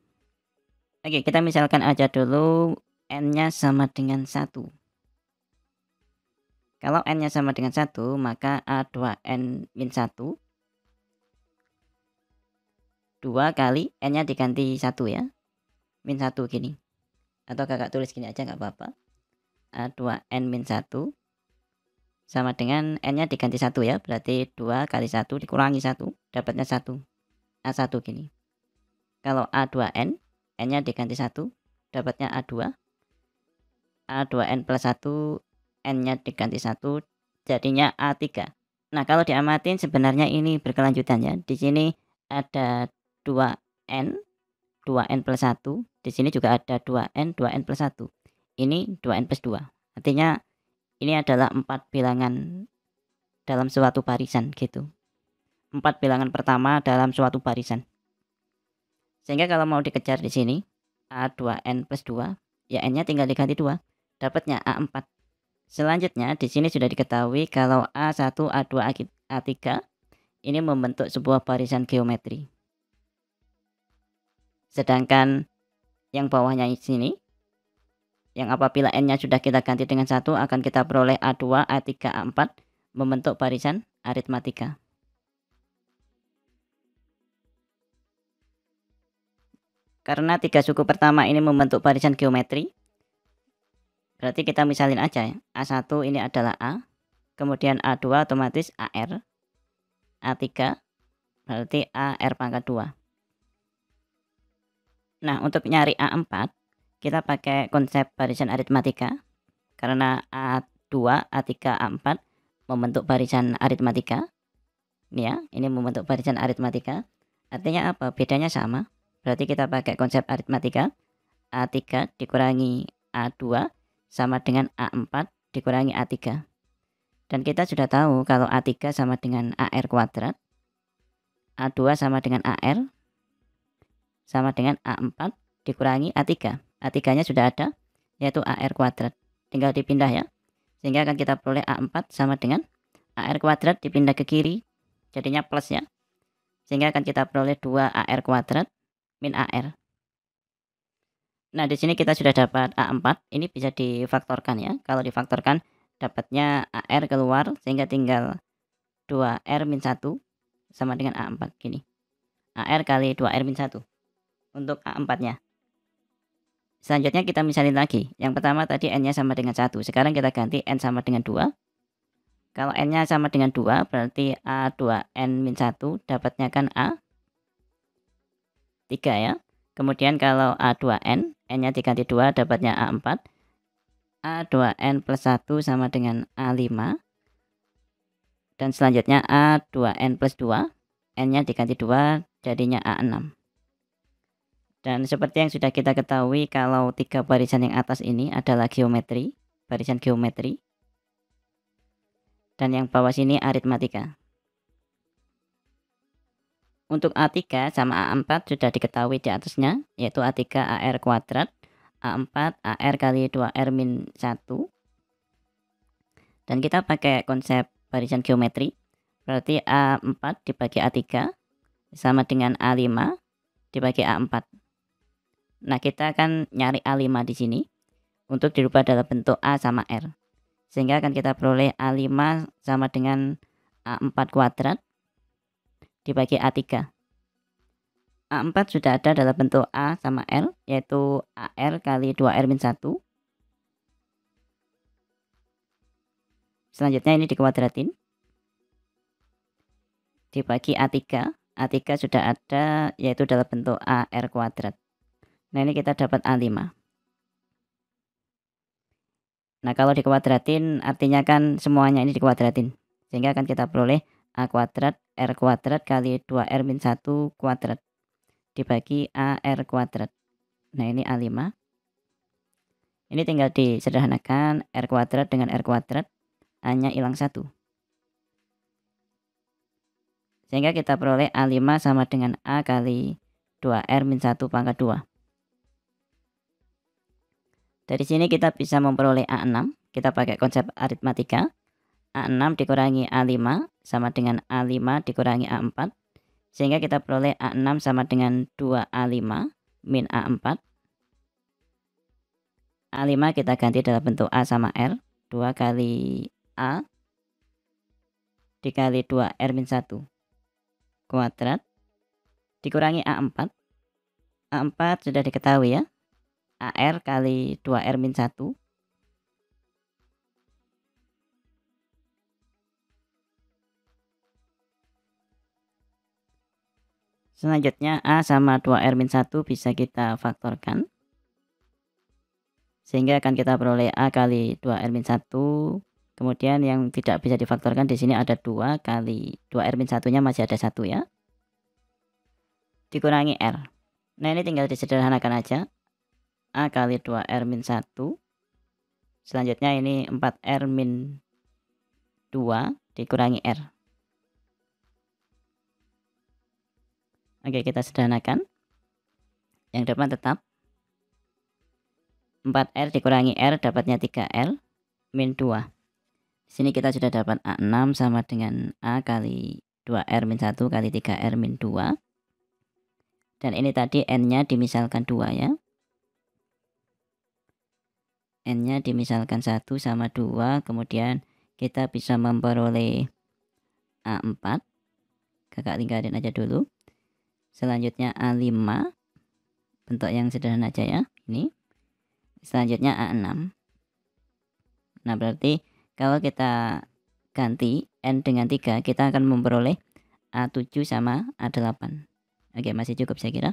A: Oke, kita misalkan aja dulu N-nya sama dengan 1. Kalau N-nya sama dengan 1, maka A2N-1 2 kali N-nya diganti 1 ya. Min 1 gini. Atau kakak tulis gini aja nggak apa-apa. A2N-1 sama dengan N-nya diganti 1 ya. Berarti 2 kali 1 dikurangi 1. Dapatnya 1. A1 gini. Kalau A2N, N-nya diganti 1. Dapatnya A2. A2N plus 1, N-nya diganti 1. Jadinya A3. Nah, kalau diamatin sebenarnya ini berkelanjutan ya. Di sini ada 2N. 2N plus 1. Di sini juga ada 2N, 2N plus 1. Ini 2N plus 2. Artinya ini adalah 4 bilangan dalam suatu barisan gitu. 4 bilangan pertama dalam suatu barisan. Sehingga kalau mau dikejar di sini A2N plus 2, ya N-nya tinggal diganti 2. Dapatnya A4. Selanjutnya di sini sudah diketahui kalau A1, A2, A3 ini membentuk sebuah barisan geometri. Sedangkan yang bawahnya di sini, yang apabila N-nya sudah kita ganti dengan 1, akan kita peroleh A2, A3, A4 membentuk barisan aritmatika. Karena 3 suku pertama ini membentuk barisan geometri, berarti kita misalin aja ya. A1 ini adalah A, kemudian A2 otomatis AR, A3 berarti AR pangkat 2. Nah, untuk nyari A4 kita pakai konsep barisan aritmatika, karena A2, A3, A4 membentuk barisan aritmatika. Ini ya, ini membentuk barisan aritmatika. Artinya apa? Bedanya sama. Berarti kita pakai konsep aritmatika. A3 dikurangi A2 sama dengan A4 dikurangi A3. Dan kita sudah tahu kalau A3 sama dengan AR kuadrat, A2 sama dengan AR, sama dengan A4 dikurangi A3. A3-nya sudah ada, yaitu AR kuadrat. Tinggal dipindah ya. Sehingga akan kita peroleh A4 sama dengan AR kuadrat dipindah ke kiri, jadinya plus ya. Sehingga akan kita peroleh 2 AR kuadrat min AR. Nah, di sini kita sudah dapat A4. Ini bisa difaktorkan ya. Kalau difaktorkan dapatnya AR keluar, sehingga tinggal 2R min 1 sama dengan A4 gini. AR kali 2R min 1 untuk A4-nya. Selanjutnya kita misalin lagi. Yang pertama tadi N-nya sama dengan 1. Sekarang kita ganti N sama dengan 2. Kalau N-nya sama dengan 2 berarti A2N min 1 dapatnya kan A3 ya. Kemudian kalau A2N, N-nya diganti 2 dapatnya A4. A2N plus 1 sama dengan A5. Dan selanjutnya A2N plus 2, N-nya diganti 2 jadinya A6. Dan seperti yang sudah kita ketahui, kalau 3 barisan yang atas ini adalah geometri, barisan geometri. Dan yang bawah sini aritmatika. Untuk A3 sama A4 sudah diketahui di atasnya, yaitu A3 AR kuadrat, A4 AR kali 2R min 1. Dan kita pakai konsep barisan geometri, berarti A4 dibagi A3 sama dengan A5 dibagi A4. Nah, kita akan nyari A5 di sini untuk dirubah dalam bentuk A sama R. Sehingga akan kita peroleh A5 sama dengan A4 kuadrat dibagi A3. A4 sudah ada dalam bentuk A sama R, yaitu AR kali 2R min 1. Selanjutnya ini dikuadratin. Dibagi A3. A3 sudah ada, yaitu dalam bentuk AR kuadrat. Nah, ini kita dapat A5. Nah, kalau dikuadratin artinya kan semuanya ini dikuadratin. Sehingga akan kita peroleh A kuadrat R kuadrat kali 2R min 1 kuadrat dibagi AR kuadrat. Nah, ini A5. Ini tinggal disederhanakan, R kuadrat dengan R kuadrat, A-nya hilang 1. Sehingga kita peroleh A5 sama dengan A kali 2R min 1 pangkat 2. Dari sini kita bisa memperoleh A6. Kita pakai konsep aritmatika. A6 dikurangi A5 sama dengan A5 dikurangi A4. Sehingga kita peroleh A6 sama dengan 2A5 min A4. A5 kita ganti dalam bentuk A sama R. 2 kali A dikali 2R min 1 kuadrat dikurangi A4. A4 sudah diketahui ya. AR kali 2R min 1. Selanjutnya A sama 2R min 1 bisa kita faktorkan. Sehingga akan kita peroleh A kali 2R min 1. Kemudian yang tidak bisa difaktorkan di sini ada 2 kali 2R min 1-nya masih ada 1 ya. Dikurangi R. Nah, ini tinggal disederhanakan aja. A kali 2R min 1. Selanjutnya ini 4R min 2 dikurangi R. Oke, kita sederhanakan. Yang depan tetap 4R dikurangi R dapatnya 3R min 2. Di sini kita sudah dapat A6 sama dengan A kali 2R min 1 kali 3R min 2. Dan ini tadi N-nya dimisalkan 2 ya. N-nya dimisalkan 1 sama 2, kemudian kita bisa memperoleh A4. Kakak tinggalin aja dulu. Selanjutnya A5. Bentuk yang sederhana aja ya. Ini. Selanjutnya A6. Nah, berarti kalau kita ganti N dengan 3, kita akan memperoleh A7 sama A8. Oke, masih cukup saya kira.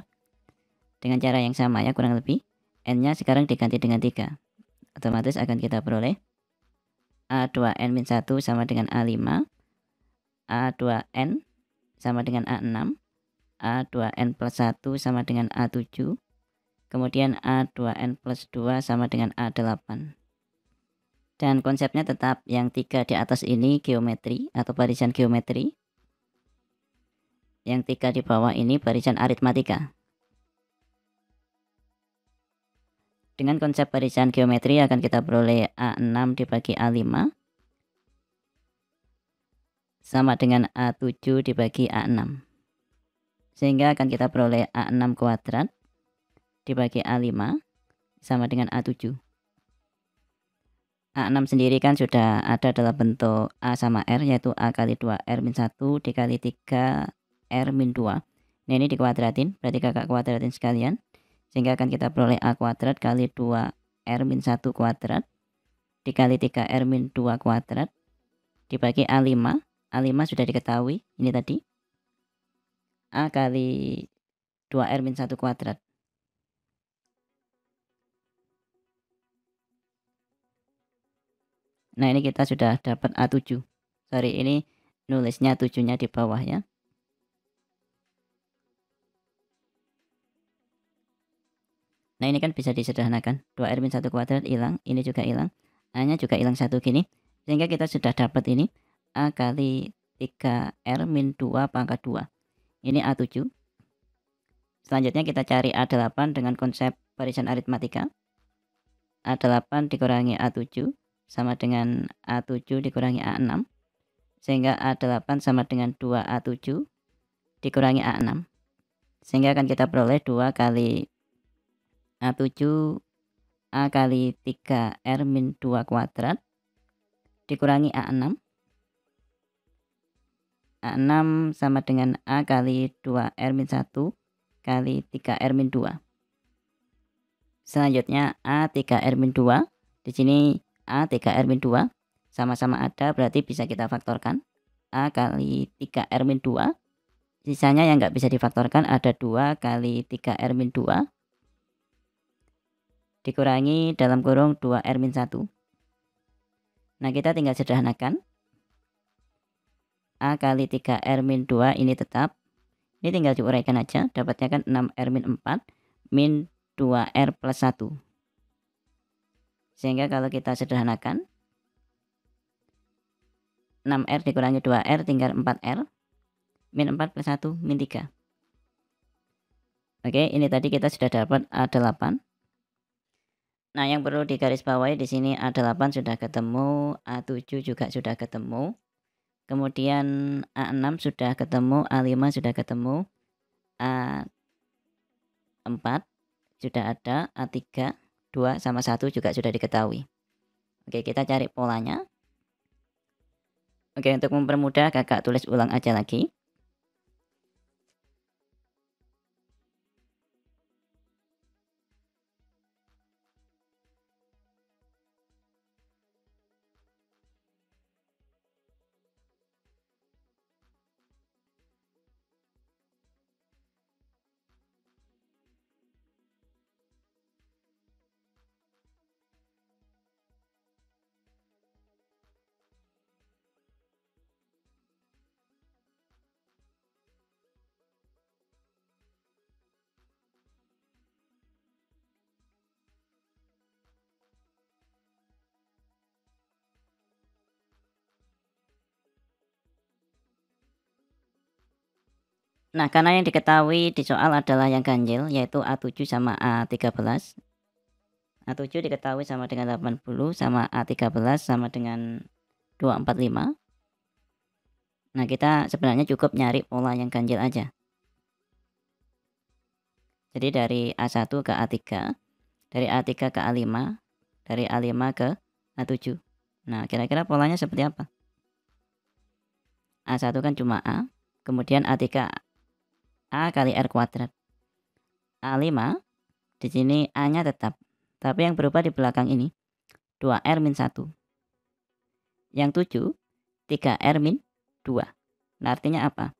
A: Dengan cara yang sama ya, kurang lebih. N-nya sekarang diganti dengan 3. Otomatis akan kita peroleh A2N-1 sama dengan A5, A2N sama dengan A6, A2N plus 1 sama dengan A7, kemudian A2N plus 2 sama dengan A8. Dan konsepnya tetap yang 3 di atas ini geometri atau barisan geometri. Yang 3 di bawah ini barisan aritmatika. Dengan konsep barisan geometri akan kita peroleh A6 dibagi A5 sama dengan A7 dibagi A6. Sehingga akan kita peroleh A6 kuadrat dibagi A5 sama dengan A7. A6 sendiri kan sudah ada dalam bentuk A sama R, yaitu A kali 2R min 1 dikali 3R min 2. Nah, ini dikuadratin, berarti kakak kuadratin sekalian. Sehingga akan kita peroleh A kuadrat kali 2R min 1 kuadrat dikali 3R min 2 kuadrat dibagi A5. A5 sudah diketahui, ini tadi. A kali 2R min 1 kuadrat. Nah, ini kita sudah dapat A7. Sorry, ini nulisnya 7-nya di bawah ya. Nah, ini kan bisa disederhanakan. 2R min 1 kuadrat hilang, ini juga hilang. A-nya juga hilang 1 gini. Sehingga kita sudah dapat ini A kali 3R min 2 pangkat 2. Ini A7. Selanjutnya kita cari A8 dengan konsep barisan aritmatika. A8 dikurangi A7 sama dengan A7 dikurangi A6. Sehingga A8 sama dengan 2A7 dikurangi A6. Sehingga akan kita peroleh 2 kali A7 A kali 3R min 2 kuadrat dikurangi A6. A6 sama dengan A kali 2R min 1 kali 3R min 2. Selanjutnya A 3R min 2. Di sini A 3R min 2 sama-sama ada, berarti bisa kita faktorkan. A kali 3R min 2. Sisanya yang nggak bisa difaktorkan ada 2 kali 3R min 2 dikurangi dalam kurung 2R min 1. Nah, kita tinggal sederhanakan. A kali 3R min 2 ini tetap. Ini tinggal diuraikan aja. Dapatnya kan 6R min 4 min 2R plus 1. Sehingga kalau kita sederhanakan, 6R dikurangi 2R tinggal 4R. Min 4 plus 1 min 3. Oke, ini tadi kita sudah dapat A8. Nah, yang perlu digarisbawahi di sini A8 sudah ketemu, A7 juga sudah ketemu. Kemudian A6 sudah ketemu, A5 sudah ketemu, A4 sudah ada, A3, 2 sama 1 juga sudah diketahui. Oke, kita cari polanya. Oke, untuk mempermudah kakak tulis ulang aja lagi. Nah, karena yang diketahui di soal adalah yang ganjil, yaitu A7 sama A13. A7 diketahui sama dengan 80, sama A13 sama dengan 245. Nah, kita sebenarnya cukup nyari pola yang ganjil aja. Jadi dari A1 ke A3, dari A3 ke A5, dari A5 ke A7. Nah, kira-kira polanya seperti apa? A1 kan cuma A, kemudian A3 A kali R kuadrat. A5 di sini A-nya tetap, tapi yang berubah di belakang ini 2R min 1. Yang 7 3R min 2. Nah, artinya apa?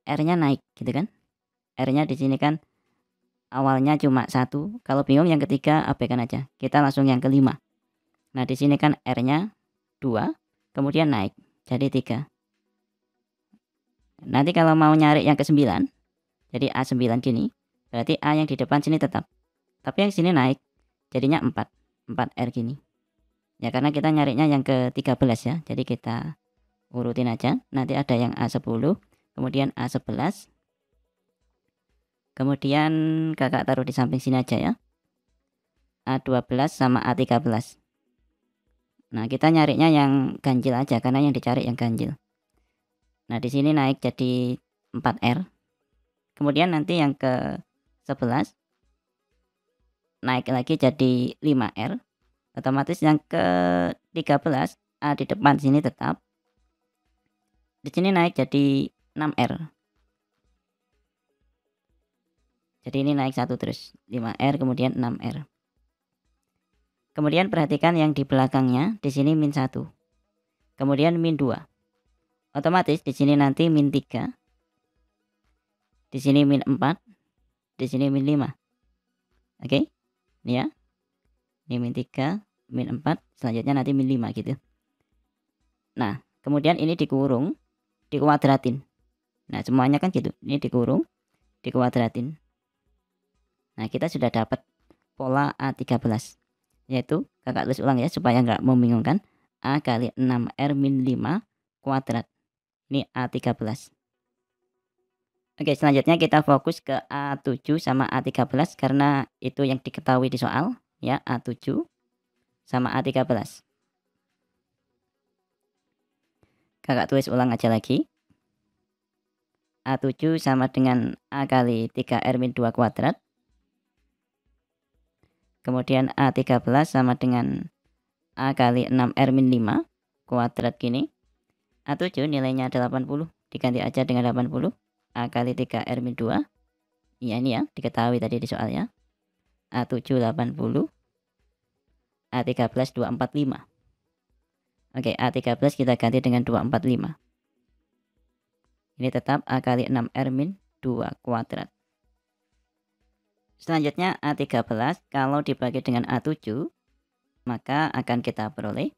A: R-nya naik gitu kan. R-nya di sini kan awalnya cuma 1. Kalau bingung yang ketiga abaikan aja. Kita langsung yang kelima. Nah, di sini kan R-nya 2, kemudian naik jadi 3. Nanti kalau mau nyari yang ke-9, jadi A9 gini, berarti A yang di depan sini tetap. Tapi yang sini naik, jadinya 4. 4R gini. Ya karena kita nyarinya yang ke-13 ya. Jadi kita urutin aja. Nanti ada yang A10, kemudian A11. Kemudian kakak taruh di samping sini aja ya. A12 sama A13. Nah, kita nyarinya yang ganjil aja karena yang dicari yang ganjil. Nah, di sini naik jadi 4R. Kemudian nanti yang ke-11 naik lagi jadi 5R. Otomatis yang ke-13 A di depan sini tetap. Di sini naik jadi 6R. Jadi ini naik 1 terus. 5R kemudian 6R. Kemudian perhatikan yang di belakangnya, di sini min 1. Kemudian min 2. Otomatis di sini nanti min 3. Di sini min 4. Di sini min 5. Oke? Ini ya. Ini min 3, min 4, selanjutnya nanti min 5 gitu. Nah, kemudian ini dikurung, dikuadratin. Nah, semuanya kan gitu. Ini dikurung, dikuadratin. Nah, kita sudah dapat pola A13. Yaitu, kakak tulis ulang ya supaya nggak membingungkan. A kali 6R min 5 kuadrat. Ini A13. Oke, selanjutnya kita fokus ke A7 sama A13 karena itu yang diketahui di soal. Ya, A7 sama A13. Kakak tulis ulang aja lagi. A7 sama dengan A kali 3R min 2 kuadrat. Kemudian A13 sama dengan A kali 6R min 5 kuadrat gini. A7 nilainya 80. Diganti aja dengan 80. A kali 3R min 2. Ya, ini ya, diketahui tadi di soal ya. A7 80. A13 245. Oke, A13 kita ganti dengan 245. Ini tetap A kali 6R min 2 kuadrat. Selanjutnya A13 kalau dibagi dengan A7 maka akan kita peroleh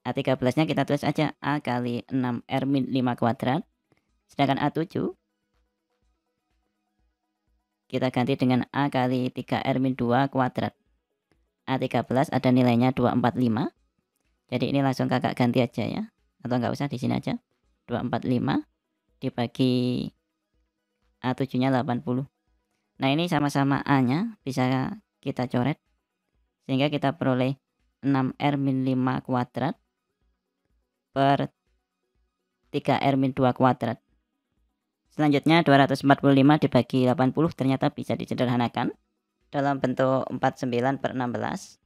A: A13 nya kita tulis aja A kali 6R min 5 kuadrat. Sedangkan A7 kita ganti dengan A kali 3R min 2 kuadrat. A13 ada nilainya 245. Jadi ini langsung kakak ganti aja ya. Atau nggak usah di sini aja. 245 dibagi A7 nya 80. Nah, ini sama-sama A-nya bisa kita coret. Sehingga kita peroleh 6R min 5 kuadrat per 3R min 2 kuadrat. Selanjutnya 245 dibagi 80 ternyata bisa disederhanakan dalam bentuk 49 per 16.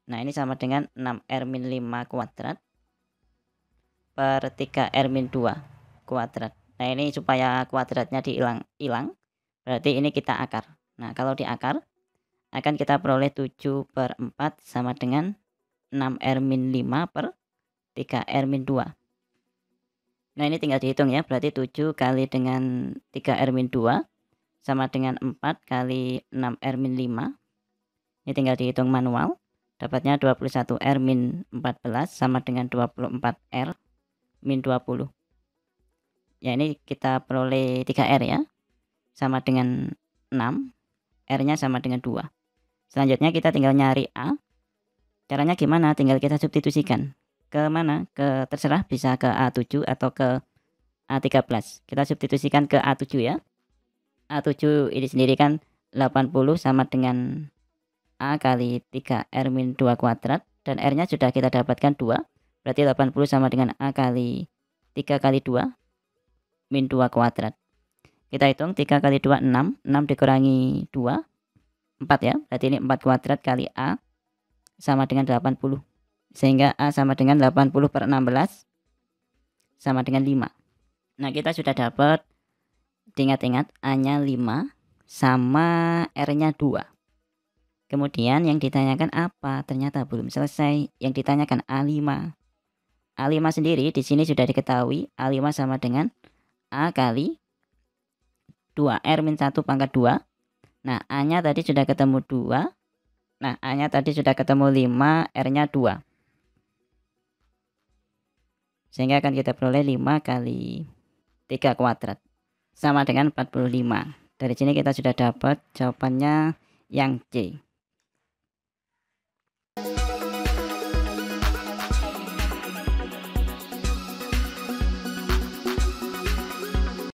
A: Nah, ini sama dengan 6R min 5 kuadrat per 3R min 2 kuadrat. Nah, ini supaya kuadratnya hilang, berarti ini kita akar. Nah, kalau diakar akan kita peroleh 7 per 4 sama dengan 6R min 5 per 3R min 2. Nah, ini tinggal dihitung ya. Berarti 7 kali dengan 3R min 2 sama dengan 4 kali 6R min 5. Ini tinggal dihitung manual. Dapatnya 21R min 14 sama dengan 24R min 20. Ya, ini kita peroleh 3R ya. Sama dengan 6. R-nya sama dengan 2. Selanjutnya kita tinggal nyari A. Caranya gimana? Tinggal kita substitusikan. Ke mana? Ke terserah, bisa ke A7 atau ke A13. Kita substitusikan ke A7 ya. A7 ini sendiri kan 80 sama dengan A kali 3R min 2 kuadrat. Dan R-nya sudah kita dapatkan 2. Berarti 80 sama dengan A kali 3 kali 2 min 2 kuadrat. Kita hitung 3 kali 2 6. 6 dikurangi 2 4 ya. Berarti ini 4 kuadrat kali A sama dengan 80. Sehingga A sama dengan 80 per 16 sama dengan 5. Nah, kita sudah dapat, ingat-ingat, A-nya 5 sama R-nya 2. Kemudian yang ditanyakan apa? Ternyata belum selesai. Yang ditanyakan A5. A5 sendiri di sini sudah diketahui A5 sama dengan A kali 2R-1 pangkat 2. Nah, A-nya tadi sudah ketemu 2. Nah, A-nya tadi sudah ketemu 5, R-nya 2. Sehingga akan kita peroleh 5 kali 3 kuadrat sama dengan 45. Dari sini kita sudah dapat jawabannya yang C.